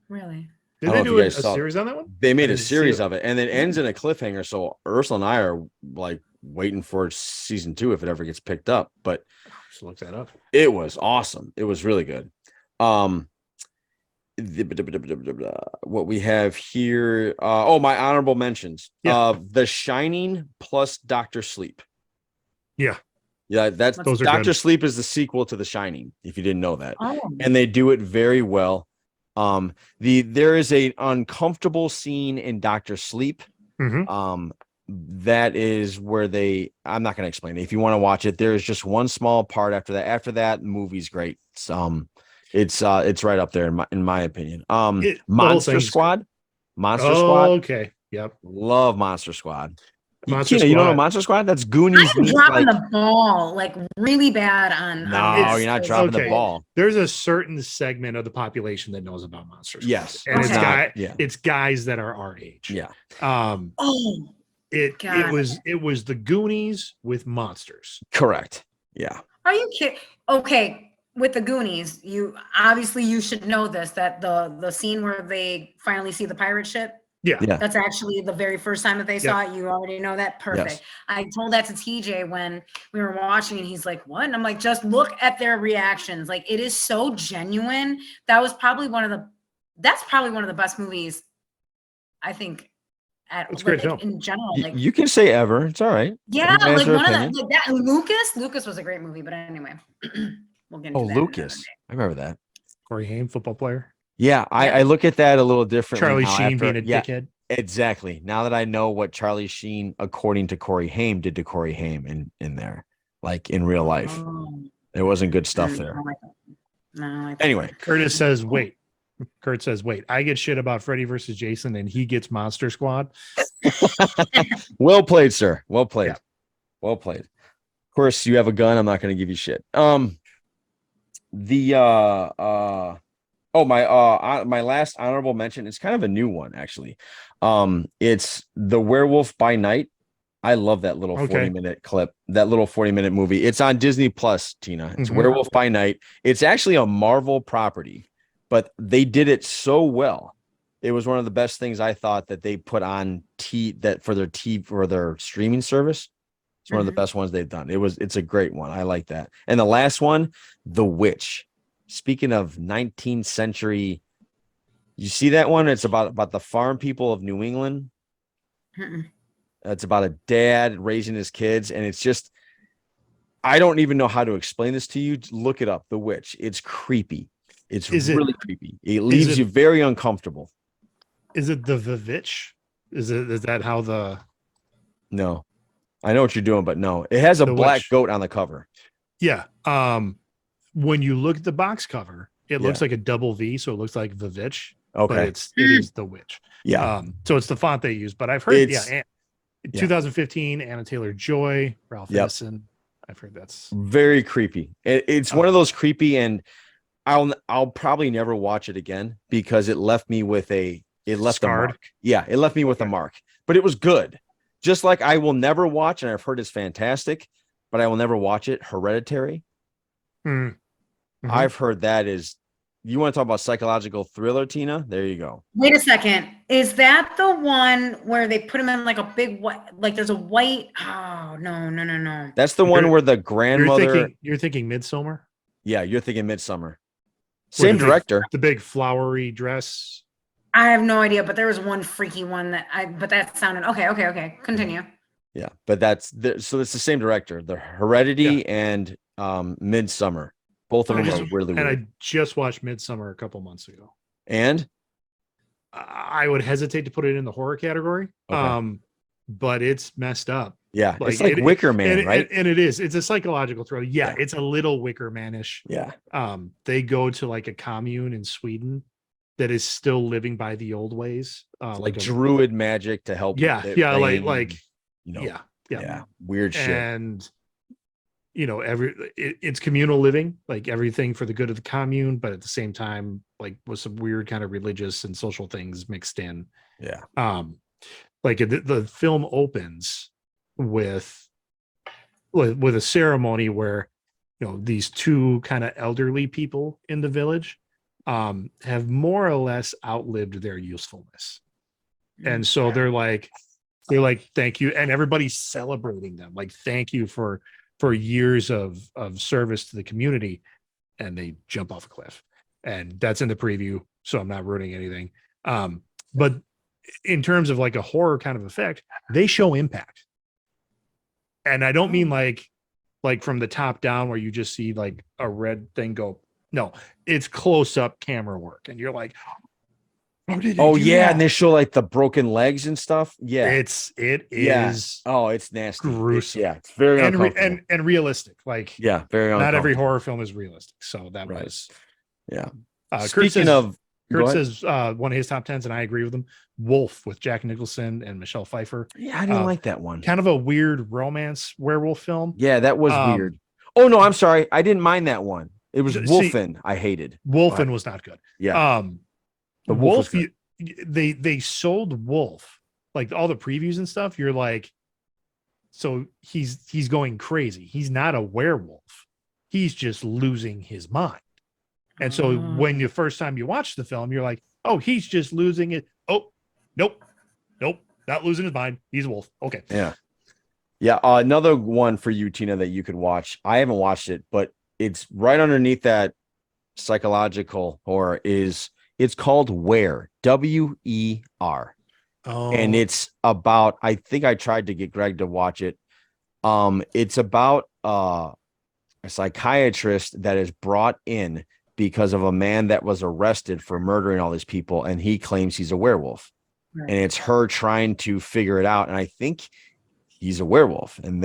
Really? I Did don't they know if do you a, guys a saw it. series on that one? They I made a didn't see series it. of it, and it ends in a cliffhanger. So Ursula and I are like waiting for season 2 if it ever gets picked up. But Just look that up. it was awesome. It was really good. Um, what we have here. Oh, my honorable mentions. Yeah. The Shining plus Doctor Sleep. Yeah. Yeah, that's Those are Doctor good. Sleep is the sequel to The Shining, if you didn't know that. Oh, And they do it very well. There is a uncomfortable scene in Doctor Sleep. Mhm. That is where I'm not going to explain it. If you want to watch it, there is just one small part after that. After that, the movie's great. It's right up there in my opinion. The whole Monster thing's good. Squad. Monster Squad. Okay. Yep. Love Monster Squad. Monster Tina, you don't know Squad. Monster Squad? That's Goonies I'm meets dropping like the ball like really bad on. No, this. you're not This- dropping the Okay. ball. There's a certain segment of the population that knows about Monster Squad. Yes. And Okay. it's guys that are our age. Yeah. Um Oh, it God. was the Goonies with monsters. Correct. Yeah. are you kidding? Okay, with the Goonies, you should know this, that the scene where they finally see the pirate ship. Yeah. Yeah. That's actually the very first time that they saw it. You already know that. Perfect. Yes. I told that to TJ when we were watching, and he's like, "What?" And I'm like, "Just look at their reactions. Like, it is so genuine." That's probably one of the best movies, I think, It's a great film. in general. Like, You can say ever. It's all right. yeah, Everybody has like their one opinion. of the like that. Lucas was a great movie, but anyway, we'll get into Oh, that another Lucas. day. I remember that. Corey Haim, football player. Yeah, I look at that a little differently. Charlie now Sheen after- being a yeah, dickhead. exactly. Now that I know what Charlie Sheen, according to Corey Haim, did to Corey Haim in there, like in real life, Oh, there wasn't good stuff I there. don't like that. No, I don't like that. Anyway, Curtis says, wait. Kurt says, wait, I get shit about Freddy versus Jason and he gets Monster Squad. well played, sir. Well played. Yeah. Well played. Of course, you have a gun. I'm not going to give you shit. My last honorable mention, it's kind of a new one actually. It's The Werewolf by Night. I love that little 40-minute clip, that little 40-minute movie. It's on Disney Plus, Tina. It's Werewolf by Night. It's actually a Marvel property, but they did it so well. It was one of the best things I thought that they put on for their streaming service. It's one of the best ones they've done. It's a great one. I like that. And the last one, The Witch. Speaking of 19th century, you see that one? It's about the farm people of New England. It's about a dad raising his kids, and it's just, I don't even know how to explain this to you. Look it up, The Witch. It's creepy. It's really creepy. It leaves you very uncomfortable. Is it the Vivitch? Is that how the? No, I know what you're doing, but no, it has a black goat on the cover. Yeah. When you look at the box cover, it looks like a double V, so it looks like Vivitch. Okay, but it is The Witch. Yeah. So it's the font they use, but I've heard 2015, Anna Taylor-Joy, Ralph Ineson. I've heard that's very creepy. It's one of those creepy, and I'll probably never watch it again because it left me with a mark. Yeah, it left me with a mark, but it was good. Just like I will never watch, and I've heard it's fantastic, but I will never watch it. Hereditary. I've heard that is. You want to talk about psychological thriller, Tina? There you go. Wait a second. Is that the one where they put him in like a big white, like there's a white? Oh, no. That's the one where the grandmother. You're thinking Midsommar? Yeah, you're thinking Midsommar. Same director. The big flowery dress. I have no idea, but there was one freaky one but that sounded okay. Continue. Yeah, but so it's the same director. The Heredity and Midsommar. Both of them are really weird. And I just watched Midsommar a couple months ago. And I would hesitate to put it in the horror category. Okay. But it's messed up. Yeah, it's like Wicker Man, right? And it is. It's a psychological thriller. Yeah, it's a little Wicker Man-ish. Yeah. They go to like a commune in Sweden that is still living by the old ways. Like druid magic to help. Yeah, weird shit. And it's communal living, like everything for the good of the commune, but at the same time, like with some weird kind of religious and social things mixed in. Yeah. Like the film opens with with a ceremony where, these two kind of elderly people in the village have more or less outlived their usefulness. And so they're like, thank you. And everybody's celebrating them. Like, thank you for years of service to the community. And they jump off a cliff. And that's in the preview. So I'm not ruining anything. But in terms of like a horror kind of effect, they show impact. And I don't mean like from the top down where you just see like a red thing go. No, it's close up camera work. And you're like, oh yeah. And they show like the broken legs and stuff. Yeah. It is. Oh, it's nasty. Gruesome. It's very uncomfortable. And realistic. Like, yeah, very not every horror film is realistic. So that right. was, yeah. Kurt says one of his top 10s, and I agree with him. Wolf with Jack Nicholson and Michelle Pfeiffer. Yeah, I didn't like that one. Kind of a weird romance werewolf film. Yeah, that was weird. Oh no, I'm sorry. I didn't mind that one. It was Wolfen. I hated. Wolfen was not good. Yeah. The Wolf, they sold Wolf, like all the previews and stuff. You're like, so he's going crazy. He's not a werewolf. He's just losing his mind. And so when the first time you watch the film, you're like, oh, he's just losing it. Oh, nope, not losing his mind. He's a wolf. Okay. Yeah. Yeah. Another one for you, Tina, that you could watch. I haven't watched it, but it's right underneath that psychological horror it's called Where, W-E-R. Oh. And it's about, I think I tried to get Greg to watch it. It's about a psychiatrist that is brought in because of a man that was arrested for murdering all these people, and he claims he's a werewolf. Right. And it's her trying to figure it out. And I think he's a werewolf. And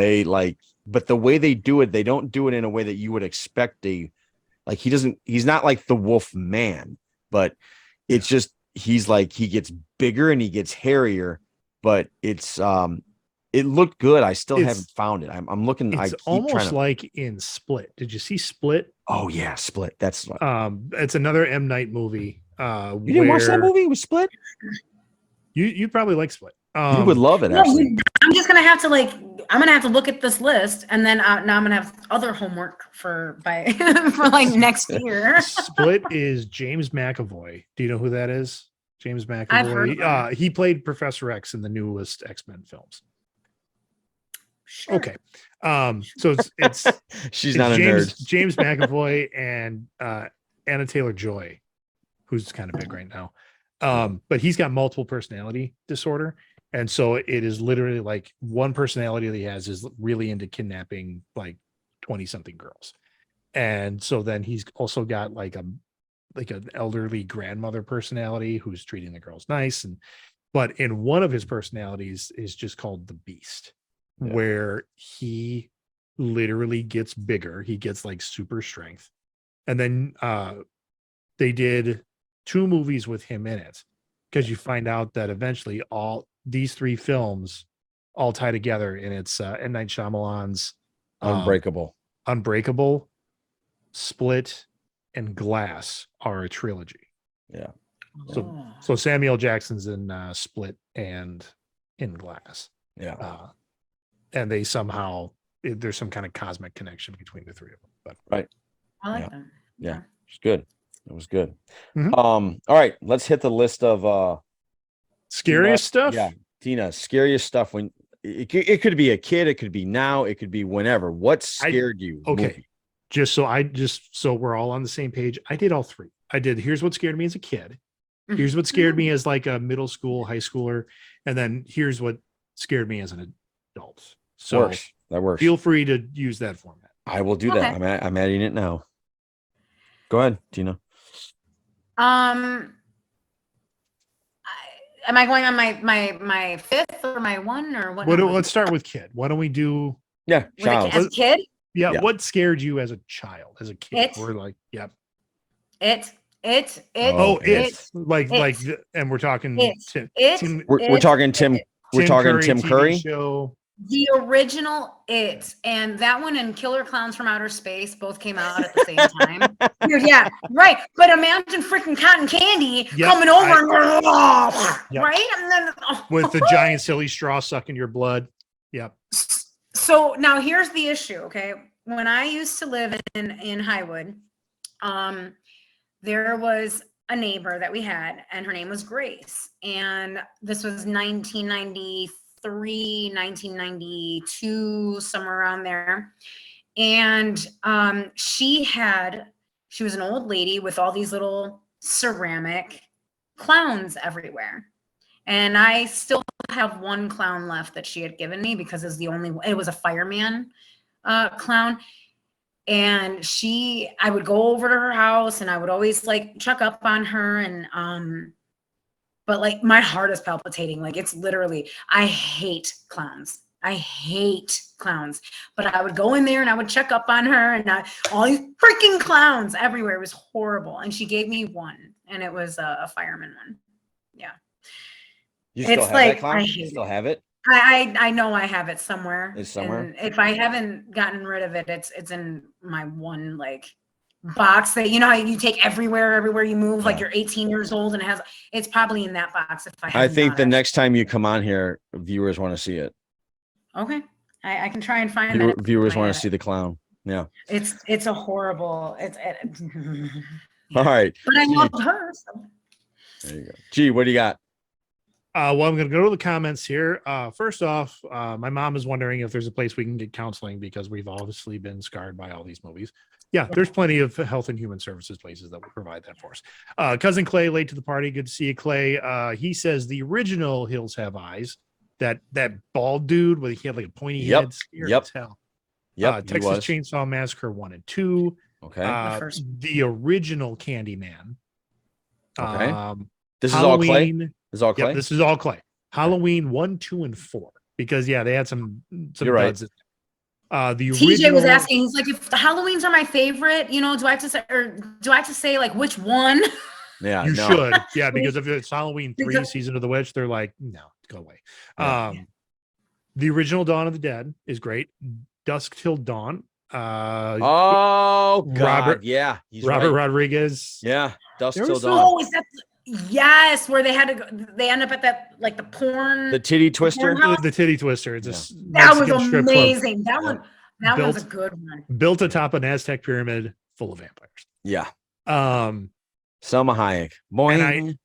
but the way they do it, they don't do it in a way that you would expect he's not like the wolf man, but it's just, he gets bigger and he gets hairier, but it looked good. I still haven't found it. I'm looking. It's almost like in Split. Did you see Split? Oh yeah, Split. That's it's another M. Night movie. You didn't watch that movie with Split? You probably like Split. You would love it. Actually, I'm just gonna have to I'm gonna have to look at this list, and then now I'm gonna have other homework for next year. Split is James McAvoy. Do you know who that is? James McAvoy. I've heard of he played Professor X in the newest X-Men films. Sure. Okay. So it's she's not a nerd. James McAvoy and Anna Taylor-Joy, who's kind of big right now. But he's got multiple personality disorder. And so it is literally like one personality that he has is really into kidnapping like 20-something girls. And so then he's also got like an elderly grandmother personality who's treating the girls nice. But in one of his personalities is just called the Beast. Yeah. Where he literally gets bigger. He gets like super strength. And then they did 2 movies with him in it, because you find out that eventually all these 3 films all tie together, and it's M. Night Shyamalan's Unbreakable, Split, and Glass are a trilogy. Yeah. So Samuel Jackson's in Split and in Glass. Yeah. And they somehow, there's some kind of cosmic connection between the 3 of them. But right. I like them. Yeah. It's good. It was good. Mm-hmm. All right, let's hit the list of scariest stuff. Yeah, Tina, scariest stuff. When it could be a kid, it could be now, it could be whenever. What scared you? Okay. Movie? So we're all on the same page. I did all 3. I did here's what scared me as a kid. Here's what scared me as like a middle school, high schooler, and then here's what scared me as an adult. So that works. Feel free to use that format. I will do that. I'm adding it now. Go ahead, Tina. Am I going on my 5th or my 1 or what? Let's start with kid. Why don't we do? Yeah, child. As a kid. Yeah. What scared you as a child, as a kid? We're like, yep. It. Like, and we're talking. We're talking Tim. We're talking Tim Curry. Show. The original It, and that one and Killer Clowns from Outer Space both came out at the same time. Yeah, right. But imagine freaking cotton candy coming over and right? And then with the giant silly straw sucking your blood. Yep. So now here's the issue. Okay. When I used to live in Highwood, there was a neighbor that we had, and her name was Grace. And this was 1993, 1992, somewhere around there. And she was an old lady with all these little ceramic clowns everywhere. And I still have one clown left that she had given me because it was a fireman clown. And I would go over to her house and I would always like check up on her. And, but like my heart is palpitating. Like it's literally, I hate clowns. But I would go in there and I would check up on her, and all these freaking clowns everywhere. It was horrible. And she gave me one, and it was a fireman one. Yeah. You still have that clown? You still have it? I know I have it somewhere. It's somewhere. And if I haven't gotten rid of it, it's in my one like box that how you take everywhere you move, like you're 18 years old, and it's probably in that box. I think the next time you come on here, viewers want to see it. Okay. I can try and find it. Viewers want to see the clown. Yeah. It's a horrible. All right. But I love her. So. There you go. Gee, what do you got? Well, I'm going to go to the comments here. First off, my mom is wondering if there's a place we can get counseling because we've obviously been scarred by all these movies. Yeah, there's plenty of health and human services places that will provide that for us. Cousin Clay, late to the party. Good to see you, Clay. He says the original Hills Have Eyes. That bald dude with he had like a pointy head. Yep. Texas Chainsaw Massacre 1 and 2. Okay. The original Candyman. Okay. This is all Clay. This is all Clay. Yep, this is all Clay. Halloween 1, 2, and 4. Because they had some You're right. duds. The TJ original was asking. He's like, if the Halloweens are my favorite, do I have to say like which one? Yeah, you should. Yeah, because if it's Halloween 3, Season of the Witch, they're like, no, go away. The original Dawn of the Dead is great. Dusk Till Dawn. Oh God, Robert Rodriguez. Yeah, Dusk Till Dawn. Oh, is that? Yes, where they had to go. They end up at that like the porn. The titty twister. The titty twister. It's that was amazing. That one. That was a good one. Built atop an Aztec pyramid full of vampires. Yeah. Selma Hayek. Boy. And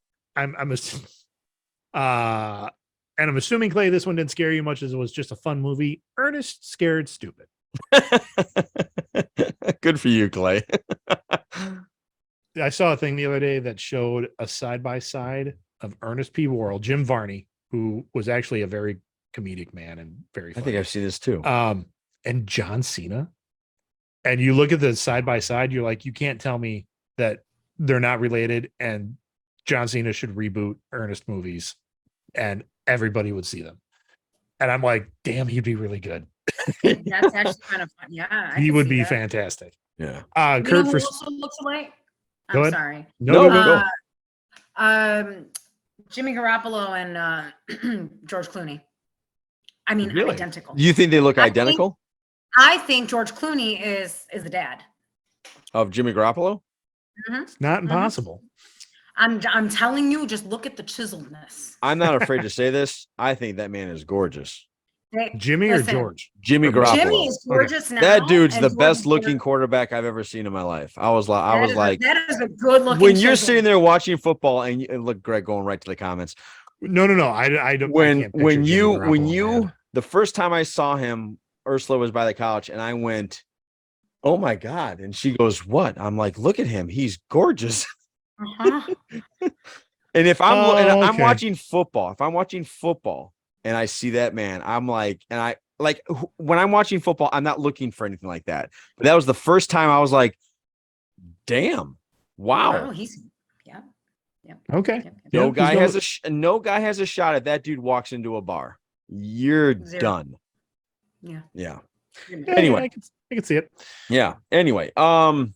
I'm assuming, Clay, this one didn't scare you much as it was just a fun movie. Ernest Scared Stupid. Good for you, Clay. I saw a thing the other day that showed a side-by-side of Ernest P. Worrell, Jim Varney, who was actually a very comedic man and very funny. I think I've seen this too. And John Cena. And you look at the side-by-side, you're like, you can't tell me that they're not related, and John Cena should reboot Ernest movies and everybody would see them. And I'm like, damn, he'd be really good. That's actually kind of fun. Yeah. He would be fantastic. Yeah. Kurt who also looks alike. I'm sorry. No, go. Jimmy Garoppolo and George Clooney. I mean, really? Identical. You think they look identical? I think George Clooney is the dad of Jimmy Garoppolo. Mm-hmm. It's not impossible. I'm telling you, just look at the chiseledness. I'm not afraid to say this. I think that man is gorgeous. Jimmy or George? Jimmy Garoppolo. Jimmy is gorgeous now. That dude's the best looking quarterback I've ever seen in my life. I was like, that is a good looking. When you're sitting there watching football and look, Greg, going right to the comments. No. I don't. When you the first time I saw him, Ursula was by the couch, and I went, "Oh my God!" And she goes, "What?" I'm like, "Look at him. He's gorgeous." Uh-huh. And if I'm watching football, and I see that man, I'm like, and I like when I'm watching football, I'm not looking for anything like that. But that was the first time I was like, damn, wow. Yeah. Okay. No guy has a shot if that dude walks into a bar. You're done. Yeah. Anyway, I can see it. Yeah. Anyway, hold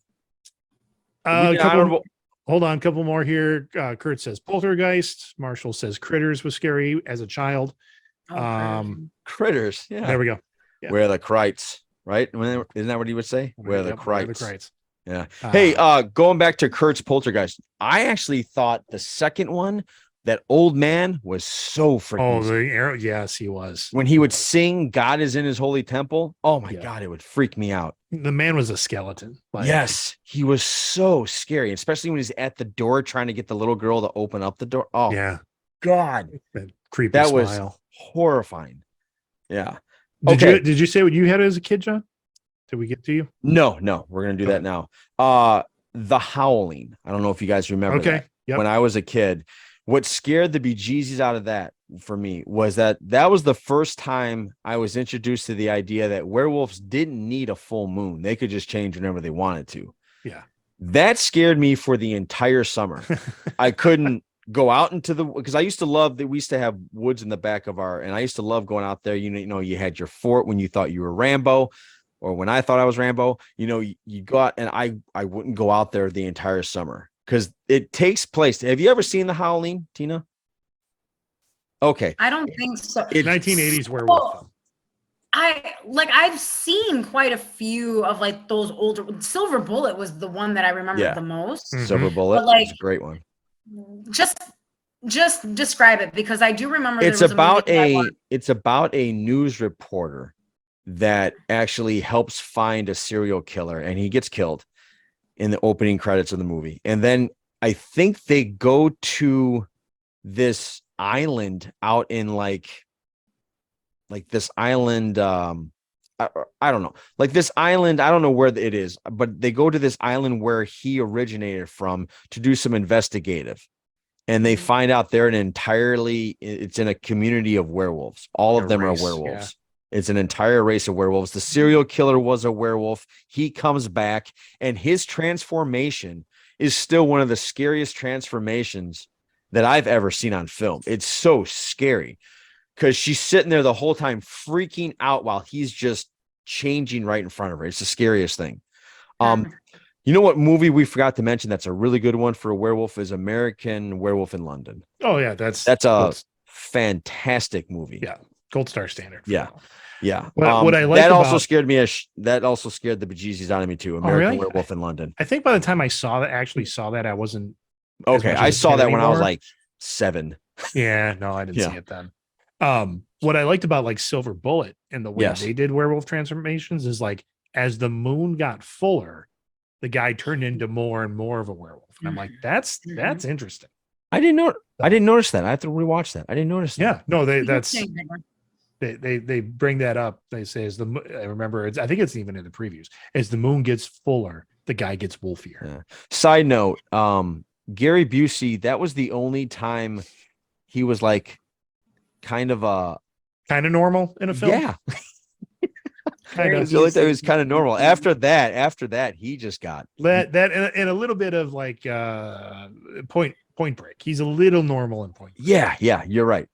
on, a couple more here. Kurt says Poltergeist. Marshall says Critters was scary as a child. Critters. Yeah. There we go. Yeah. Where the Krites, right? Isn't that what he would say? Where the Krites. Yeah. Hey, going back to Kurt's Poltergeist, I actually thought the second one that old man was so freaking Oh, the scary. arrow. Yes, he was. When he would sing God is in his holy temple. Oh my Yeah. God, it would freak me out. The man was a skeleton. Like, Yes, he was so scary, especially when he's at the door trying to get the little girl to open up the door. Oh yeah. God, That creepy that smile. was horrifying. Yeah. Did you say what you had as a kid, John? Did we get to you? No, we're gonna do that now. The Howling. I don't know if you guys remember Okay. that. Yep. When I was a kid. What scared the bejesus out of that for me was that was the first time I was introduced to the idea that werewolves didn't need a full moon. They could just change whenever they wanted to. Yeah. That scared me for the entire summer. I couldn't go out into because I used to love that we used to have woods in the back of and I used to love going out there. You know, you had your fort when you thought you were Rambo, or when I thought I was Rambo. You know, you go out, and I wouldn't go out there the entire summer because it takes place. Have you ever seen The Howling, Tina? Okay. I don't think so. It's 1980s werewolf film. I've seen quite a few of like those older. Silver Bullet was the one that I remember the most. Silver Bullet. But, like, was a great one. Just describe it, because I do remember It's about a news reporter that actually helps find a serial killer, and he gets killed in the opening credits of the movie. And then I think they go to this island out in like this island. I don't know, like this island. I don't know where it is, but they go to this island where he originated from to do some investigative. And they find out it's in a community of werewolves. All of them are werewolves. Yeah. It's an entire race of werewolves. The serial killer was a werewolf. He comes back, and his transformation is still one of the scariest transformations that I've ever seen on film. It's so scary because she's sitting there the whole time freaking out while he's just changing right in front of her. It's the scariest thing. You know what movie we forgot to mention that's a really good one for a werewolf is American Werewolf in London. Oh yeah, that's a fantastic movie. Yeah, gold star standard. Yeah. What I like that also scared me. That also scared the bejesus out of me too. American Werewolf in London. I think by the time I saw that, I wasn't okay. I saw that when I was like 7. Yeah, no, I didn't see it then. What I liked about like Silver Bullet and the way they did werewolf transformations is like as the moon got fuller, the guy turned into more and more of a werewolf. And I'm like, that's interesting. I didn't notice that. I have to rewatch that. I didn't notice that. Yeah, no, they bring that up. They say I remember I think it's even in the previews. As the moon gets fuller, the guy gets wolfier. Yeah. Side note, Gary Busey, that was the only time he was like kind of normal in a film. Yeah. It was kind of normal. After that, he just got that and a little bit of like Point Break. He's a little normal in Point Break. Yeah, you're right.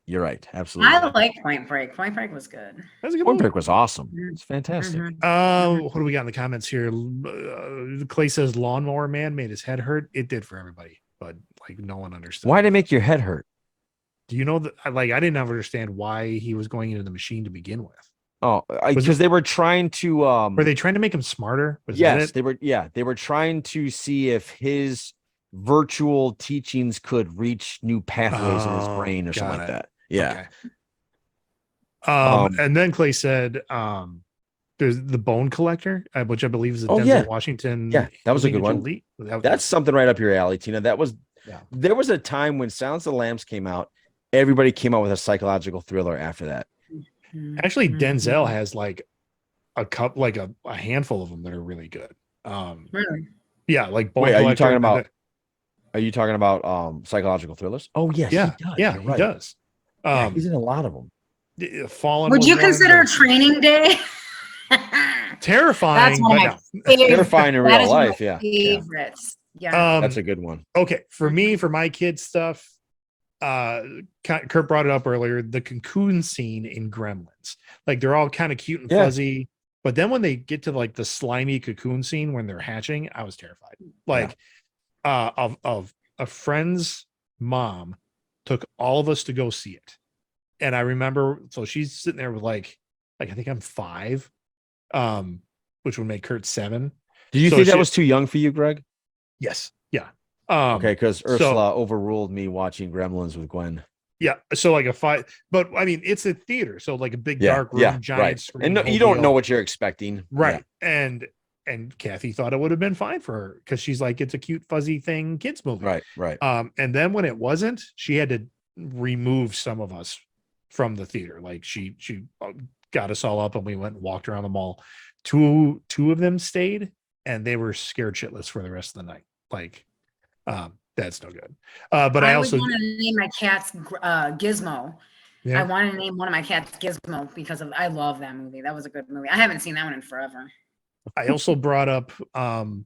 You're right. Absolutely. I like Point Break. Point Break was good. Point Break was awesome. It's fantastic. What do we got in the comments here? Clay says Lawnmower Man made his head hurt. It did for everybody, but like no one understood. Why did it make your head hurt? Do you know that? Like I didn't understand why he was going into the machine to begin with. Oh, because they were trying to. Were they trying to make him smarter? Yes, they were. Yeah, they were trying to see if his virtual teachings could reach new pathways in his brain or something like that. Yeah. Okay. And then Clay said, "There's the Bone Collector, which I believe is a Denzel Washington. Yeah, that was a good one. That's something right up your alley, Tina. That was. Yeah. There was a time when Silence of the Lambs came out. Everybody came out with a psychological thriller after that. Actually, Denzel has like a handful of them that are really good. Really? Yeah, like Bone Collector. Are you talking about psychological thrillers? Oh yes, yeah, he does. He's in a lot of them. Fallen. Would you consider Training Day? Terrifying. Terrifying in real life. Yeah. Favorites. Yeah. That's a good one. Okay, for my kids stuff. Kurt brought it up earlier, the cocoon scene in Gremlins. Like they're all kind of cute and fuzzy, but then when they get to like the slimy cocoon scene when they're hatching, I was terrified. Like of a friend's mom took all of us to go see it. And I remember, so she's sitting there with like I think I'm 5, which would make Kurt 7. Do you think that was too young for you, Greg? Yes. Yeah. Okay, because So Ursula overruled me watching Gremlins with Gwen. yeah, so like a five, but I mean, it's a theater, so like a big Yeah, dark yeah, room, giant right. screen, And no, whole you don't know deal. what you're expecting. Yeah. Right. And Kathy thought it would have been fine for her because she's like, it's a cute, fuzzy thing, kids movie. Right, right. And then when it wasn't, she had to remove some of us from the theater. Like she got us all up and we went and walked around the mall. Two of them stayed and they were scared shitless for the rest of the night. Like, that's no good. But I always also, wanted to name my cat's Gizmo. yeah. I wanted to name one of my cats Gizmo because I love that movie. That was a good movie. I haven't seen that one in forever. I also brought up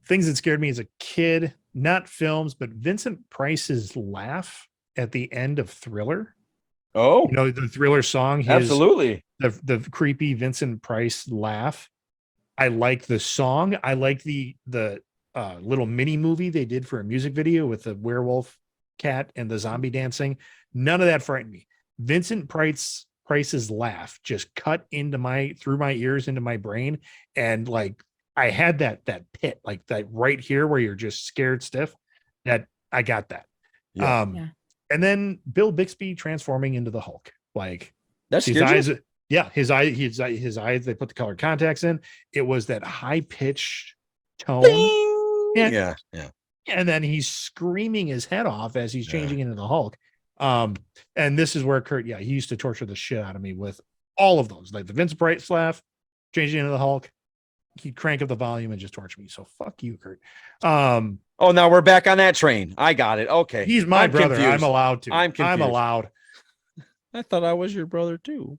things that scared me as a kid, not films, but Vincent Price's laugh at the end of Thriller. Oh, You know, the Thriller song, absolutely. the creepy Vincent Price laugh. I like the song. I like the little mini movie they did for a music video with the werewolf cat and the zombie dancing. None of that frightened me. Vincent Price's laugh just cut through my ears into my brain, and like I had that pit like that right here where you're just scared stiff. That I got that. Yeah. Yeah. And then Bill Bixby transforming into the Hulk, like That's his eyes. Yeah, his eyes. They put the colored contacts in. It was that high pitched tone. Yeah, yeah. And then he's screaming his head off as he's Yeah. changing into the Hulk. And this is where Kurt, he used to torture the shit out of me with all of those, like the Vince Price laugh, changing into the Hulk. He'd crank up the volume and just torture me. So fuck you, Kurt. Oh, now we're back on that train. I got it. Okay. He's my I'm brother. confused. I'm allowed to. I'm confused. I'm allowed. I thought I was your brother too.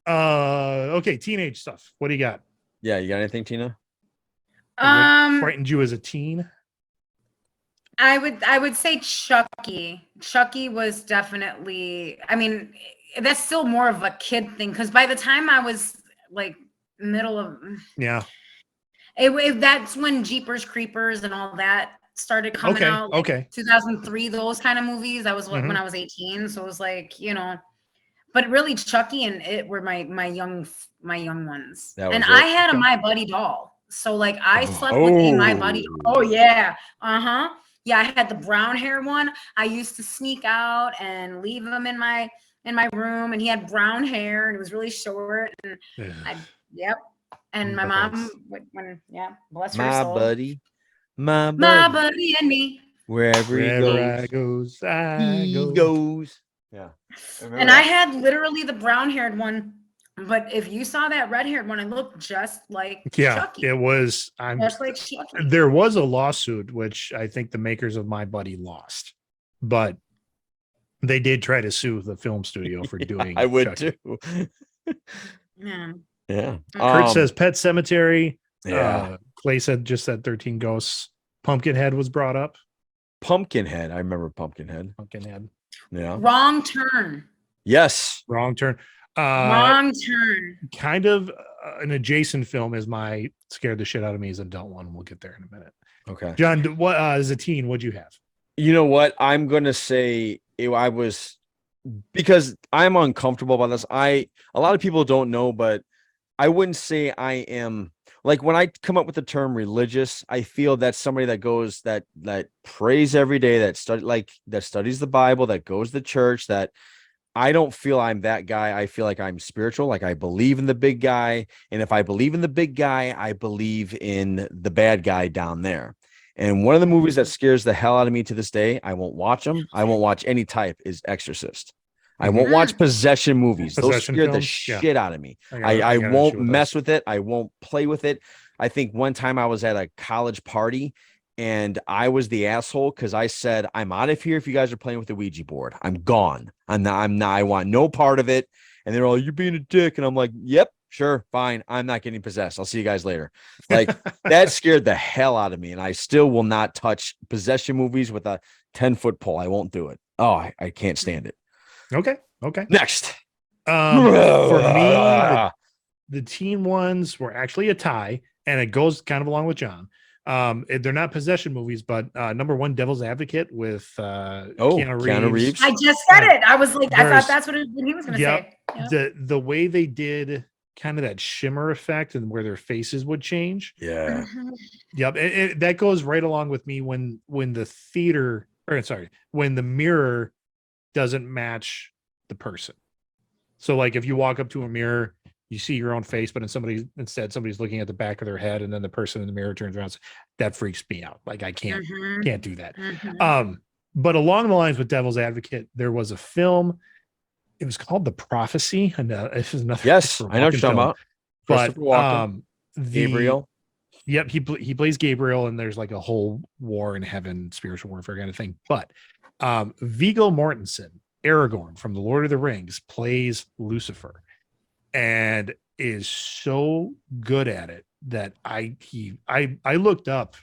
Okay, teenage stuff. What do you got? Yeah, you got anything, Tina? What frightened you as a teen? I would say Chucky. Chucky was definitely, I mean, that's still more of a kid thing because by the time I was like middle of Yeah. That's when Jeepers Creepers and all that started coming out. Like Okay. 2003, those kind of movies. That was when I was 18. So it was like, but really Chucky and it were my young ones. And I had a My Buddy doll. So like I slept with a My Buddy. Oh yeah. Uh-huh. Yeah, I had the brown hair one. I used to sneak out and leave him in my room, and he had brown hair and it was really short. And yep. And my mom, bless her soul. My buddy and me. Wherever I goes, he goes. Yeah. And I had literally the brown haired one. But if you saw that red haired one, it looked just like Chucky. It was. Just like Chucky. There was a lawsuit, which I think the makers of My Buddy lost, but they did try to sue the film studio for doing. I would Chucky. too. Yeah. Kurt says Pet Cemetery. Yeah. Clay said 13 Ghosts. Pumpkinhead was brought up. Pumpkinhead. I remember Pumpkinhead. Pumpkinhead. Yeah. Wrong Turn. Yes. Wrong Turn. Wrong Turn. Kind of an adjacent film is my scared the shit out of me as an adult one. We'll get there in a minute. Okay. John, what as a teen, what'd you have? You know what? I'm gonna say I was, because I'm uncomfortable about this. A lot of people don't know, but I wouldn't say I am, like, when I come up with the term religious, I feel that's somebody that goes that prays every day, that studies the Bible, that goes to church. That I don't feel I'm that guy. I feel like I'm spiritual, like I believe in the big guy. And if I believe in the big guy, I believe in the bad guy down there. And one of the movies that scares the hell out of me to this day, I won't watch them. I won't watch any type, is Exorcist. I won't watch possession movies. Those scare the shit out of me. I won't mess with it. I won't play with it. I think one time I was at a college party and I was the asshole because I said, I'm out of here if you guys are playing with the Ouija board. I'm gone. I'm not, I want no part of it. And they're all, you're being a dick. And I'm like, yep, sure, fine. I'm not getting possessed. I'll see you guys later. Like, that scared the hell out of me. And I still will not touch possession movies with a 10-foot pole. I won't do it. Oh, I can't stand it. Okay. Next. For me, the teen ones were actually a tie, and it goes kind of along with John. They're not possession movies, but number one, Devil's Advocate with Keanu Reeves. I just said it. I was like, I thought that's what he was going to say. The way they did kind of that shimmer effect and where their faces would change. Yeah. Yep. That goes right along with me when the theater, or sorry, when the mirror doesn't match the person. So like if you walk up to a mirror, you see your own face, but instead somebody's looking at the back of their head, and then the person in the mirror turns around. That freaks me out. Like I can't do that. But along the lines with Devil's Advocate, there was a film. It was called The Prophecy. And this is another. Yes, I know what you're talking about. But Walken, Gabriel. Yep, he plays Gabriel, and there's like a whole war in heaven, spiritual warfare kind of thing. But Viggo Mortensen, Aragorn from The Lord of the Rings, plays Lucifer, and is so good at it that I looked up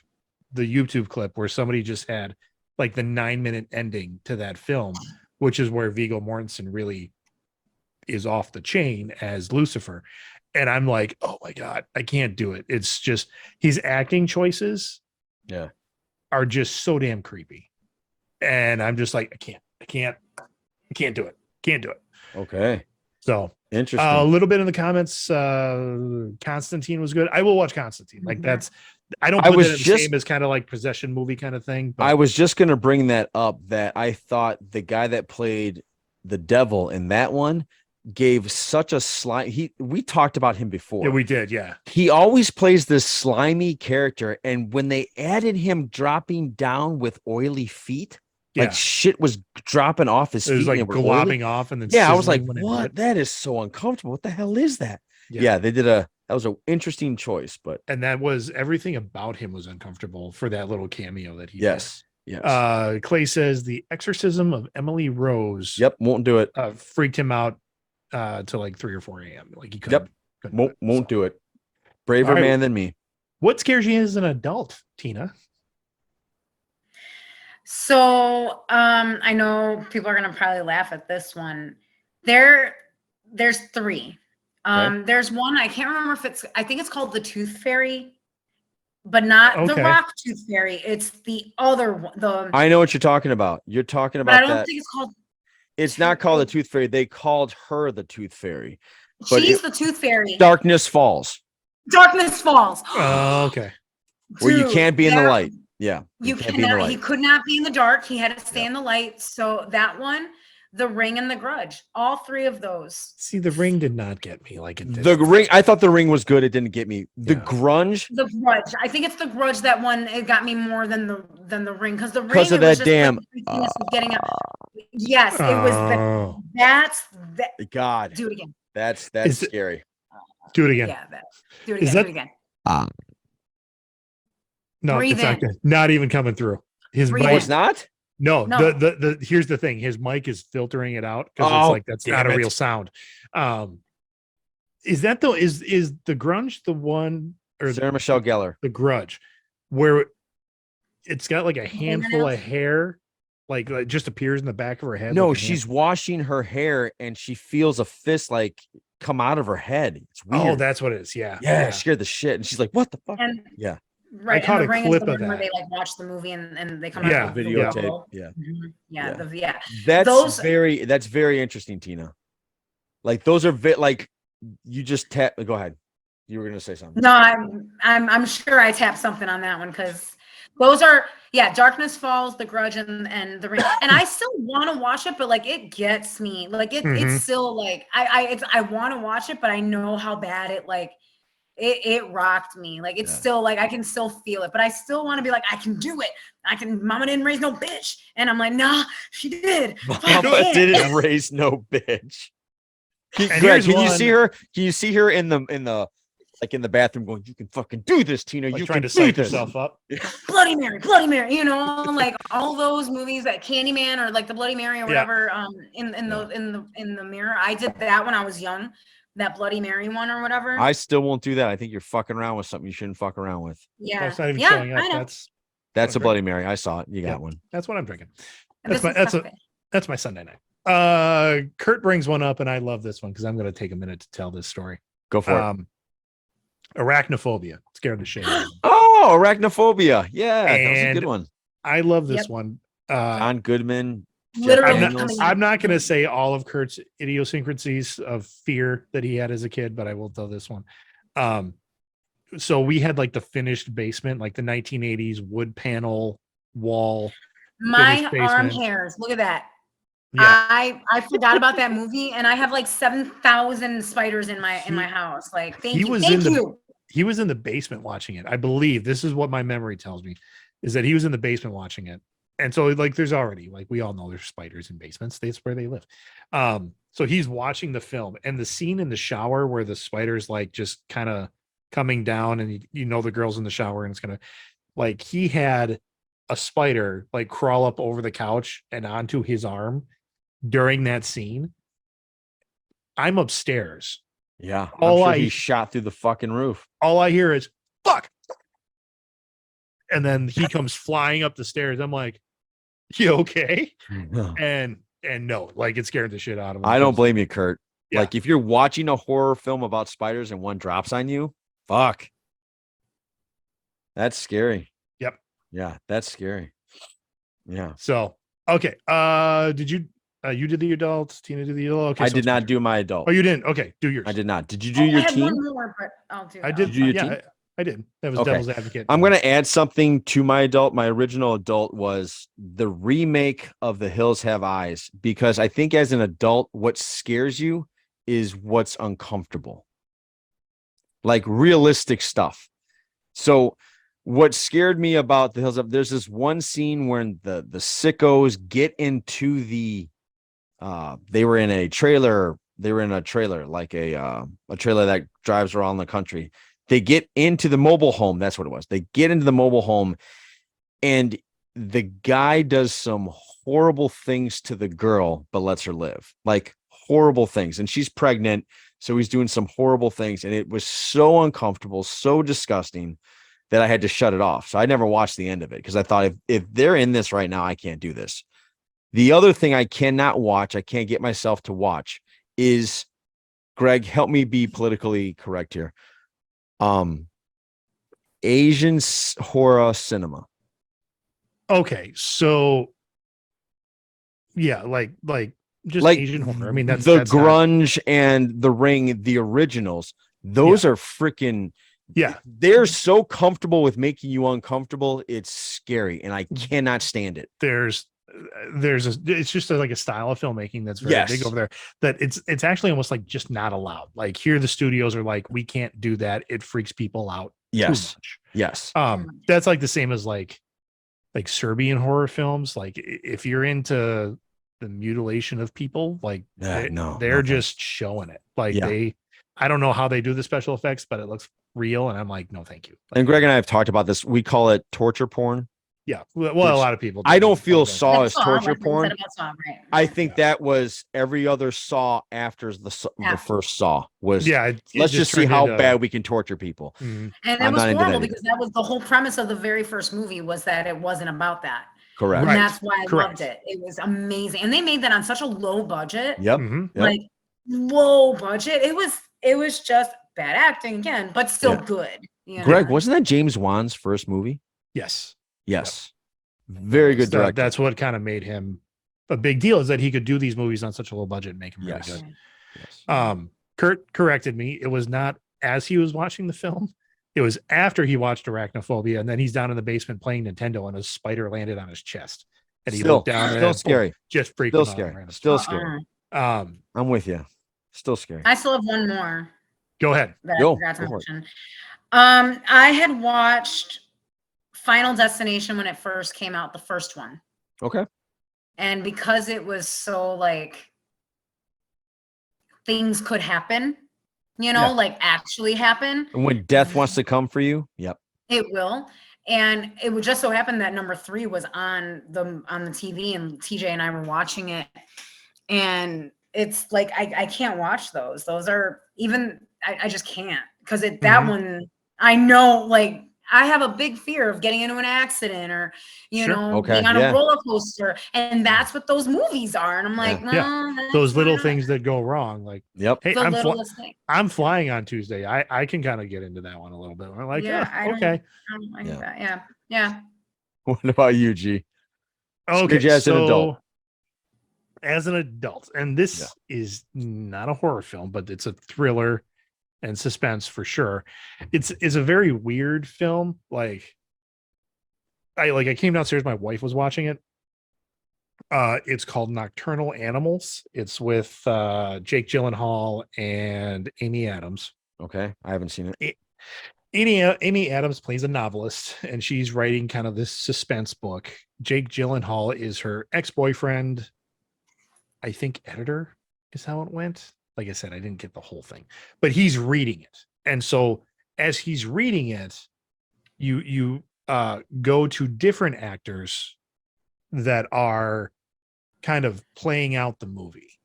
the YouTube clip where somebody just had like the 9-minute ending to that film, which is where Viggo Mortensen really is off the chain as Lucifer. And I'm like, oh my God, I can't do it. It's just his acting choices are just so damn creepy. And I'm just like, I can't do it. Can't do it. Okay. So interesting. A little bit in the comments. Constantine was good. I will watch Constantine. Like that's, I don't put that in the same as kind of like possession movie kind of thing. But I was just going to bring that up, that I thought the guy that played the devil in that one gave such a we talked about him before. Yeah, we did. Yeah. He always plays this slimy character. And when they added him dropping down with oily feet, like shit was dropping off his feet. It was like globbing off. And then I was like, what? That is so uncomfortable. What the hell is that? Yeah, they did that was an interesting choice, and that was everything about him was uncomfortable for that little cameo that he did. Yes. Clay says the exorcism of Emily Rose. Yep. Won't do it. Freaked him out to like 3 or 4 a.m. Like he couldn't. Won't do it. Braver man than me. What scares you as an adult, Tina? So I know people are gonna probably laugh at this one. There's 3. There's one, I can't remember if I think it's called the Tooth Fairy, but not the Rock Tooth Fairy. It's the other one. I know what you're talking about. You're talking about I don't think it's called. It's not called the Tooth Fairy. They called her the Tooth Fairy. She's the Tooth Fairy. Darkness Falls. Darkness Falls. Oh, okay. Where you can't be in the light. Yeah. You cannot. He could not be in the dark. He had to stay in the light. So that one, The Ring, and The Grudge, all 3 of those. See, The Ring did not get me like it did. The Ring, I thought The Ring was good. It didn't get me. The Grudge. The Grudge. I think it's The Grudge that one. It got me more than the Ring, because the Ring. Because of that damn. Like, getting up. Yes, it was. That's that. God. Do it again. That's scary. Do it again. Yeah. Do it again. Do it again. No, it's not good. Not even coming through. His mic is not. No. The here's the thing. His mic is filtering it out because it's like that's not a real sound. Is that is the Grudge the one, or Sarah Michelle Gellar? The Grudge, where it's got like a handful of hair, like just appears in the back of her head. No, like she's washing her hair and she feels a fist like come out of her head. It's weird. Oh, that's what it is. Yeah. It scared the shit. And she's like, "What the fuck?" Right. I caught and the a Ring clip is the of one that. where they like watch the movie and they come out with videotape. That's very interesting, Tina. Like those are like you just tap. Go ahead. You were gonna say something. No, I'm sure I tapped something on that one, because those are Darkness Falls, The Grudge, and The Ring. And I still want to watch it, but like it gets me. Like it's still like I want to watch it, but I know how bad it like. It rocked me. Like it's still like I can still feel it, but I still want to be like, I can do it. Mama didn't raise no bitch. And I'm like, nah, she did. Mama didn't raise no bitch. Greg, can you see her in the bathroom going, you can fucking do this, Tina. Like you trying can to psych this. yourself up. Bloody Mary, you know, like all those movies, that Candyman or like the Bloody Mary or whatever, in the mirror. I did that when I was young. That Bloody Mary one or whatever. I still won't do that. I think you're fucking around with something you shouldn't fuck around with. Yeah. That's not even showing up. That's a Bloody Mary. I saw it. You got one. That's what I'm drinking. That's my Sunday night. Kurt brings one up, and I love this one because I'm going to take a minute to tell this story. Go for it. Arachnophobia. Scared the shit out of me. Oh, Arachnophobia. Yeah, that was a good one. I love this one. John Goodman. literally Daniels. coming I'm not going to say all of Kurt's idiosyncrasies of fear that he had as a kid, but I will tell this one. So we had like the finished basement, like the 1980s wood panel wall. My finished arm basement. hairs. Look at that. Yeah, I forgot about that movie, and I have like 7,000 spiders in my house. Like, thank you. He was in the basement watching it. I believe this is what my memory tells me, is that he was in the basement watching it. And so like there's already, like, we all know there's spiders in basements. That's where they live. So he's watching the film, and the scene in the shower where the spider's like just kind of coming down, and you know the girl's in the shower, and it's gonna, like, he had a spider like crawl up over the couch and onto his arm during that scene. I'm upstairs. Yeah. I'm sure he shot through the fucking roof. All I hear is fuck. And then he comes flying up the stairs. I'm like, you okay? And no, like, it scared the shit out of him. I don't blame you, Kurt. Yeah. Like, if you're watching a horror film about spiders and one drops on you, fuck. That's scary. Yep. Yeah, that's scary. Yeah. So, okay. Did you did the adults? Tina did the adult? Okay. I did not do my adult. Oh, you didn't? Okay. Do yours. I did not. Did you do your I had team? one more, but I'll do I that. did. Did you do your Yeah, team? I did. That was Okay. Devil's Advocate. I'm going to add something to my adult. My original adult was the remake of The Hills Have Eyes, because I think as an adult, what scares you is what's uncomfortable, like realistic stuff. So what scared me about The Hills Have, there's this one scene where the sickos get into the, they were in a trailer. They were in a trailer, like a trailer that drives around the country. They get into the mobile home. That's what it was. They get into the mobile home, and the guy does some horrible things to the girl, but lets her live, like horrible things. And she's pregnant. So he's doing some horrible things. And it was so uncomfortable, so disgusting that I had to shut it off. So I never watched the end of it, because I thought if they're in this right now, I can't do this. The other thing I cannot watch, I can't get myself to watch, is, Greg, help me be politically correct here. Asian horror cinema. Okay, so yeah, like just Like Asian horror. I mean, that's grunge and The Ring, the originals. Those are freaking. Yeah, they're so comfortable with making you uncomfortable. It's scary, and I cannot stand it. It's just like a style of filmmaking that's very big over there, that it's actually almost like just not allowed. Like, here the studios are like, we can't do that. It freaks people out. Yes. Too much. Yes. That's like the same as like Serbian horror films. Like, if you're into the mutilation of people, like, they're just showing it. Like, I don't know how they do the special effects, but it looks real. And I'm like, no, thank you. Like, and Greg and I have talked about this. We call it torture porn. Yeah. Well, a lot of people do. I don't feel Saw as torture like porn. Saw, right? I think that was every other Saw after the first Saw was. Yeah. Let's just see how bad we can torture people. And it was horrible, because that was the whole premise of the very first movie, was that it wasn't about that. Correct. And Right. that's why I loved it. It was amazing. And they made that on such a low budget. Yep. Like, low budget. It was just bad acting again, but still good. You know? Greg, wasn't that James Wan's first movie? Yes. Yes. Very good director. That's what kind of made him a big deal, is that he could do these movies on such a low budget and make them really good. Yes. Kurt corrected me. It was not as he was watching the film. It was after he watched Arachnophobia, and then he's down in the basement playing Nintendo, and a spider landed on his chest. And he looked down, and still scary. Just freaking Still out. scary. Still scary. I'm with you. Still scary. I still have one more. Go ahead. That I forgot to mention. I had watched Final Destination when it first came out, the first one. Okay. And because it was so like, things could happen, like actually happen. And when death wants to come for you, yep. It will. And it would just so happen that number 3 was on the TV, and TJ and I were watching it. And it's like, I can't watch those. Those are even, I just can't, because that one, I know, like, I have a big fear of getting into an accident, or, being on a roller coaster. And that's what those movies are. And I'm like, no, those little things that go wrong. Like, hey, I'm flying on Tuesday. I can kind of get into that one a little bit. I'm like, okay. I don't like that. Yeah. What about you, G? Okay. As an adult. as an adult. And this is not a horror film, but it's a thriller and suspense for sure. It's a very weird film. Like I came downstairs, my wife was watching it. It's called Nocturnal Animals. It's with Jake Gyllenhaal and Amy Adams. Okay, I haven't seen it. Amy Adams plays a novelist, and she's writing kind of this suspense book. Jake Gyllenhaal is her ex-boyfriend. I think editor is how it went. Like I said, I didn't get the whole thing, but he's reading it. And so as he's reading it, you go to different actors that are kind of playing out the movie.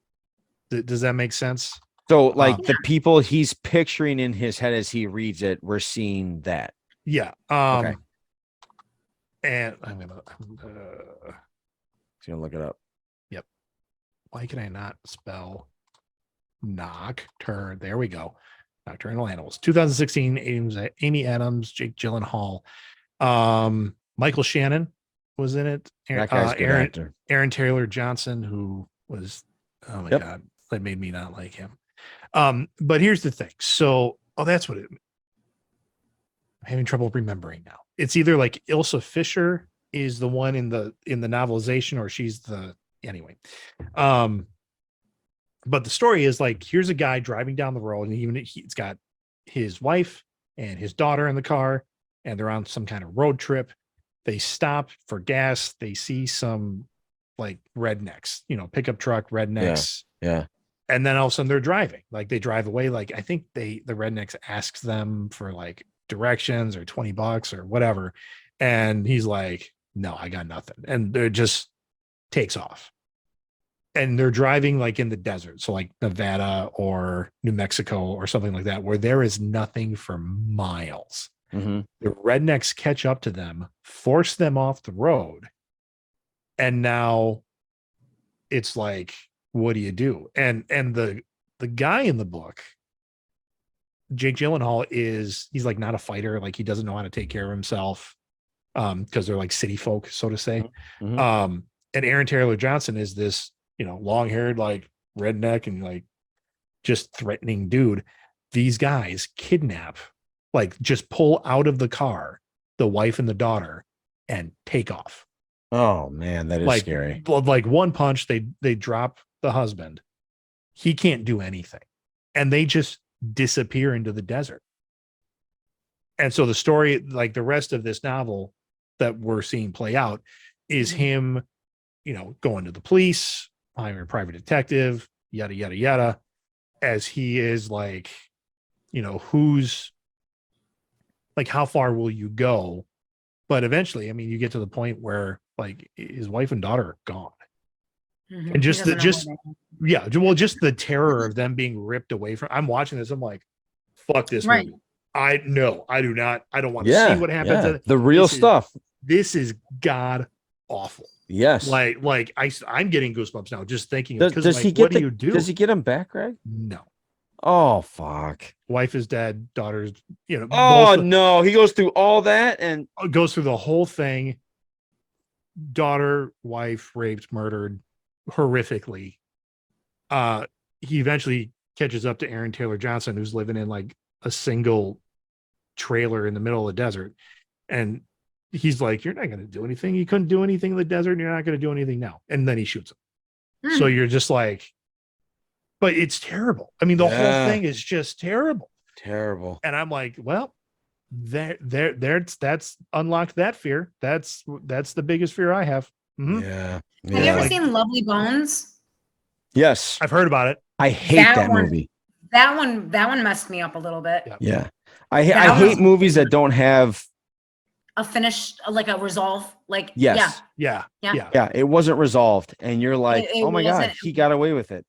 Does that make sense? So like the people he's picturing in his head as he reads it, we're seeing that. Yeah. Okay. And I'm gonna look it up. Yep. Why can I not spell Nocturne? There we go. Nocturnal Animals. 2016. Amy Adams, Jake Gyllenhaal, Michael Shannon was in it. That guy's a good actor. Aaron Taylor Johnson, who was, oh my God, that made me not like him. But here's the thing. So, that's what I'm having trouble remembering now. It's either like Ilsa Fisher is the one in the novelization, or she's anyway. But the story is like, here's a guy driving down the road, and he's got his wife and his daughter in the car, and they're on some kind of road trip. They stop for gas. They see some like rednecks, pickup truck rednecks. Yeah. And then all of a sudden they're driving, like they drive away. Like I think the rednecks asks them for like directions or $20 or whatever. And he's like, no, I got nothing. And they're just takes off. And they're driving like in the desert. So like Nevada or New Mexico or something like that, where there is nothing for miles. Mm-hmm. The rednecks catch up to them, force them off the road. And now it's like, what do you do? And the guy in the book, Jake Gyllenhaal, he's like not a fighter. Like he doesn't know how to take care of himself. Because they're like city folk, so to say. Mm-hmm. And Aaron Taylor Johnson is this, long-haired, like redneck and like just threatening dude. These guys kidnap, like just pull out of the car the wife and the daughter and take off. Oh man, that is like, scary. Like one punch, they drop the husband. He can't do anything. And they just disappear into the desert. And so the story, like the rest of this novel that we're seeing play out, is him, going to the police, hiring a private detective, yada, yada, yada, as he is like, who's like, how far will you go? But eventually, I mean, you get to the point where like his wife and daughter are gone. Mm-hmm. And just the terror of them being ripped away from. I'm watching this. I'm like, fuck this movie. I do not. I don't want to see what happens. Yeah. The real stuff. This is god awful. Yes. Like I'm getting goosebumps now just thinking. Does he get do you do? Does he get him back, Greg? No. Oh fuck. Wife is dead. Daughter's. Oh no. He goes through all that and goes through the whole thing. Daughter, wife raped, murdered horrifically. He eventually catches up to Aaron Taylor Johnson, who's living in like a single trailer in the middle of the desert. And he's like, you're not going to do anything. You couldn't do anything in the desert. And you're not going to do anything now. And then he shoots him. So you're just like, but it's terrible. I mean, the whole thing is just terrible. Terrible. And I'm like, well, that's unlocked that fear. That's the biggest fear I have. Mm-hmm. Yeah. Have you ever seen Lovely Bones? Yes. I've heard about it. I hate that movie. That one messed me up a little bit. Yeah. I hate movies that don't have a finish, like a resolve. Like, yeah. It wasn't resolved. And you're like, oh my God, he got away with it.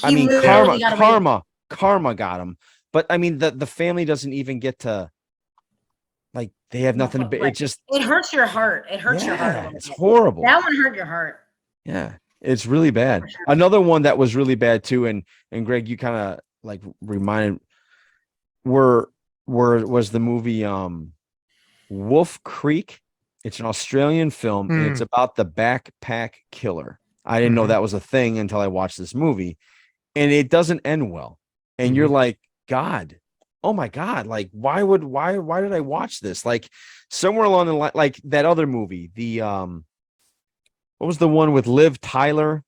I mean, karma got him. But I mean, the family doesn't even get to, like, they have nothing to be. It hurts your heart. It hurts your heart. It's horrible. That one hurt your heart. Yeah. It's really bad. Sure. Another one that was really bad too. And Greg, you kind of like reminded was the movie Wolf Creek. It's an Australian film and it's about the backpack killer. I didn't know Mhm. that was a thing until I watched this movie, and it doesn't end well. And you're like, God, oh my God, like why did I watch this? Like somewhere along the line, like that other movie, the what was the one with Liv Tyler?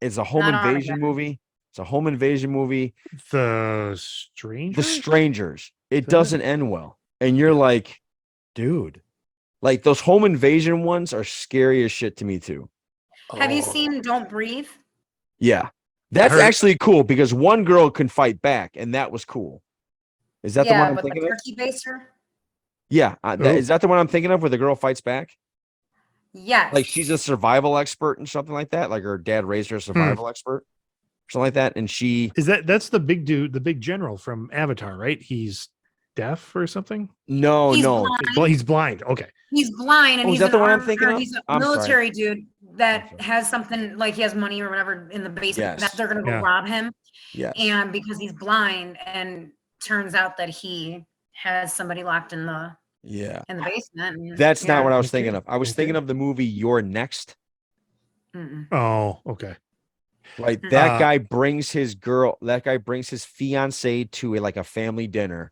It's a home Not on invasion again. movie. It's a home invasion movie. The The Strangers. Strangers. It Is that it? doesn't end well. And you're Yeah. like, dude, like those home invasion ones are scary as shit to me too. Have you Oh. seen Don't Breathe? Yeah. That's heard- actually cool because one girl can fight back, and that was cool. Is that the one Yeah, I'm but the thinking of? turkey baster? Yeah. Ooh. Is that the one I'm thinking of where the girl fights back? Yes. Like she's a survival expert and something like that. Like her dad raised her a survival expert, something like that. And she, That's the big dude, the big general from Avatar, right? He's deaf or something. no, He's no. blind. He's blind. Okay. He's blind, and Oh, is he's that an the one I'm armed, thinking or of? he's a I'm sorry. military dude that sorry. has something like he has money or whatever in the basement that Yes. they're gonna go Yeah. rob him. Yes. And because he's blind, and turns out that he has somebody locked in the Yeah. basement. and- That's not yeah. what I was Okay, thinking of. I was thinking okay. of the movie You're Next. Mm-mm. Oh, okay. Right. Mhm. That guy brings his fiance to a family dinner,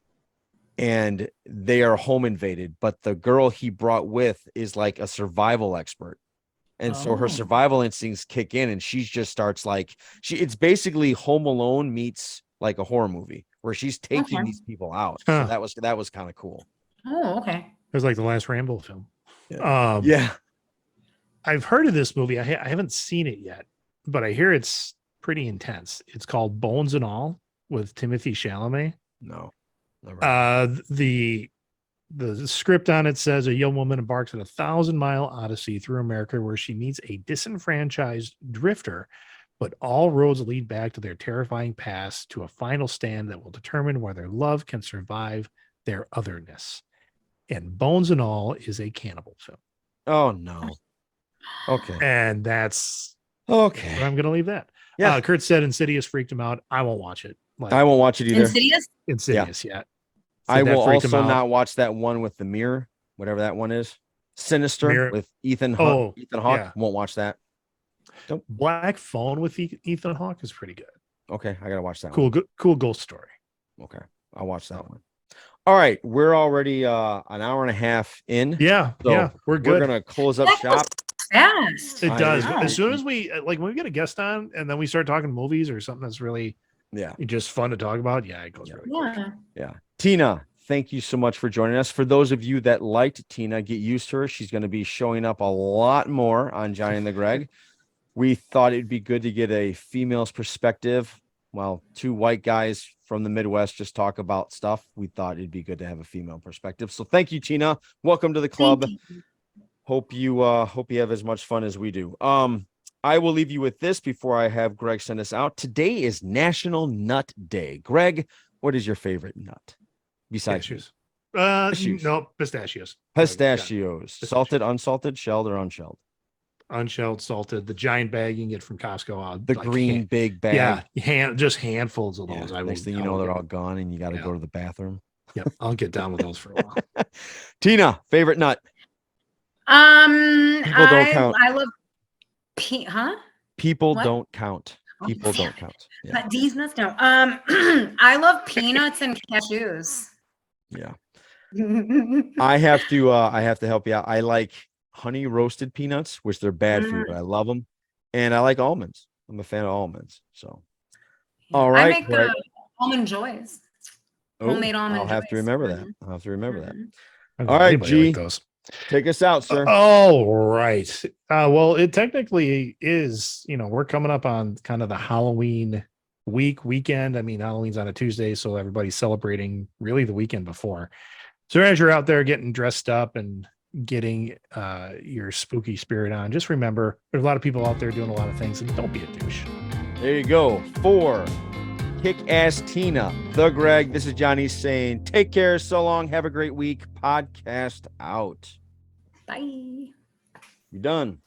and they are home invaded, but the girl he brought with is like a survival expert. And so her Oh. survival instincts kick in, and she just starts it's basically Home Alone meets like a horror movie where she's taking Okay. these people out. Huh. So that was kind of cool. Oh, okay. It was like the last Rambo film. Yeah. Um, Yeah. I've heard of this movie. I haven't seen it yet, but I hear it's pretty intense. It's called Bones and All with Timothy Chalamet. No. Never heard. The script on it says a young woman embarks on a 1,000-mile odyssey through America where she meets a disenfranchised drifter, but all roads lead back to their terrifying past to a final stand that will determine whether love can survive their otherness. And Bones and All is a cannibal film. Oh no. Okay. And that's Okay. where I'm going to leave that. Yeah. Kurt said Insidious freaked him out. I won't watch it. Like I won't watch it either. Insidious? Insidious, yeah. I Said that will freaked him also out. not watch that one with the mirror, whatever that one is. Sinister Mirror. with Ethan Oh, Ethan Hawke. yeah. Won't watch that. Black Phone with Ethan Hawke is pretty good. Okay, I gotta watch that Cool, cool ghost story. one. Okay, I'll watch that one. All right, we're already an hour and a half in. Yeah, So yeah, we're good. We're gonna close up That shop. goes fast. It I does. know. As soon as we when we get a guest on and then we start talking movies or something that's really Yeah, just fun to talk about, yeah, it goes really quick. Yeah. yeah. Tina, thank you so much for joining us. For those of you that liked Tina, get used to her. She's going to be showing up a lot more on Johnny and the Greg. We thought it'd be good to get a female's perspective. Well, two white guys from the Midwest just talk about stuff. We thought it'd be good to have a female perspective. So thank you, Tina. Welcome to the club. Thank you. Hope you have as much fun as we do. I will leave you with this before I have Greg send us out. Today is National Nut Day. Greg, what is your favorite nut besides Pistachios. Pistachios. No, pistachios. pistachios? Salted, unsalted, shelled, or unshelled? Unshelled, salted, the giant bag you can get from Costco. The green big bag. Yeah, just handfuls of Yeah. those. Next thing you know, they're all gone, and you got to go to the bathroom. Yep, I'll get down with those for a while. Tina, favorite nut? People don't count. I love People What? don't count. Oh, People damn don't it. count. Yeah. But these nuts don't. I love peanuts and cashews. Yeah. I have to help you out. I like honey roasted peanuts, which they're bad for you, but I love them. And I like almonds. I'm a fan of almonds. So all right. I make Greg. almond joys. Oh, homemade almond I'll have to joys. remember that. Mhm. I'll have to remember that. Mhm. I don't All know right, anybody G. like those. Take us out, sir. All right. Well, it technically is, we're coming up on kind of the Halloween weekend. I mean, Halloween's on a Tuesday, so everybody's celebrating really the weekend before. So as you're out there getting dressed up and getting your spooky spirit on, just remember there's a lot of people out there doing a lot of things, and don't be a douche. There you go. For Kick-Ass Tina, the Greg, this is Johnny saying, take care, so long, have a great week. Podcast out. Bye. You're done.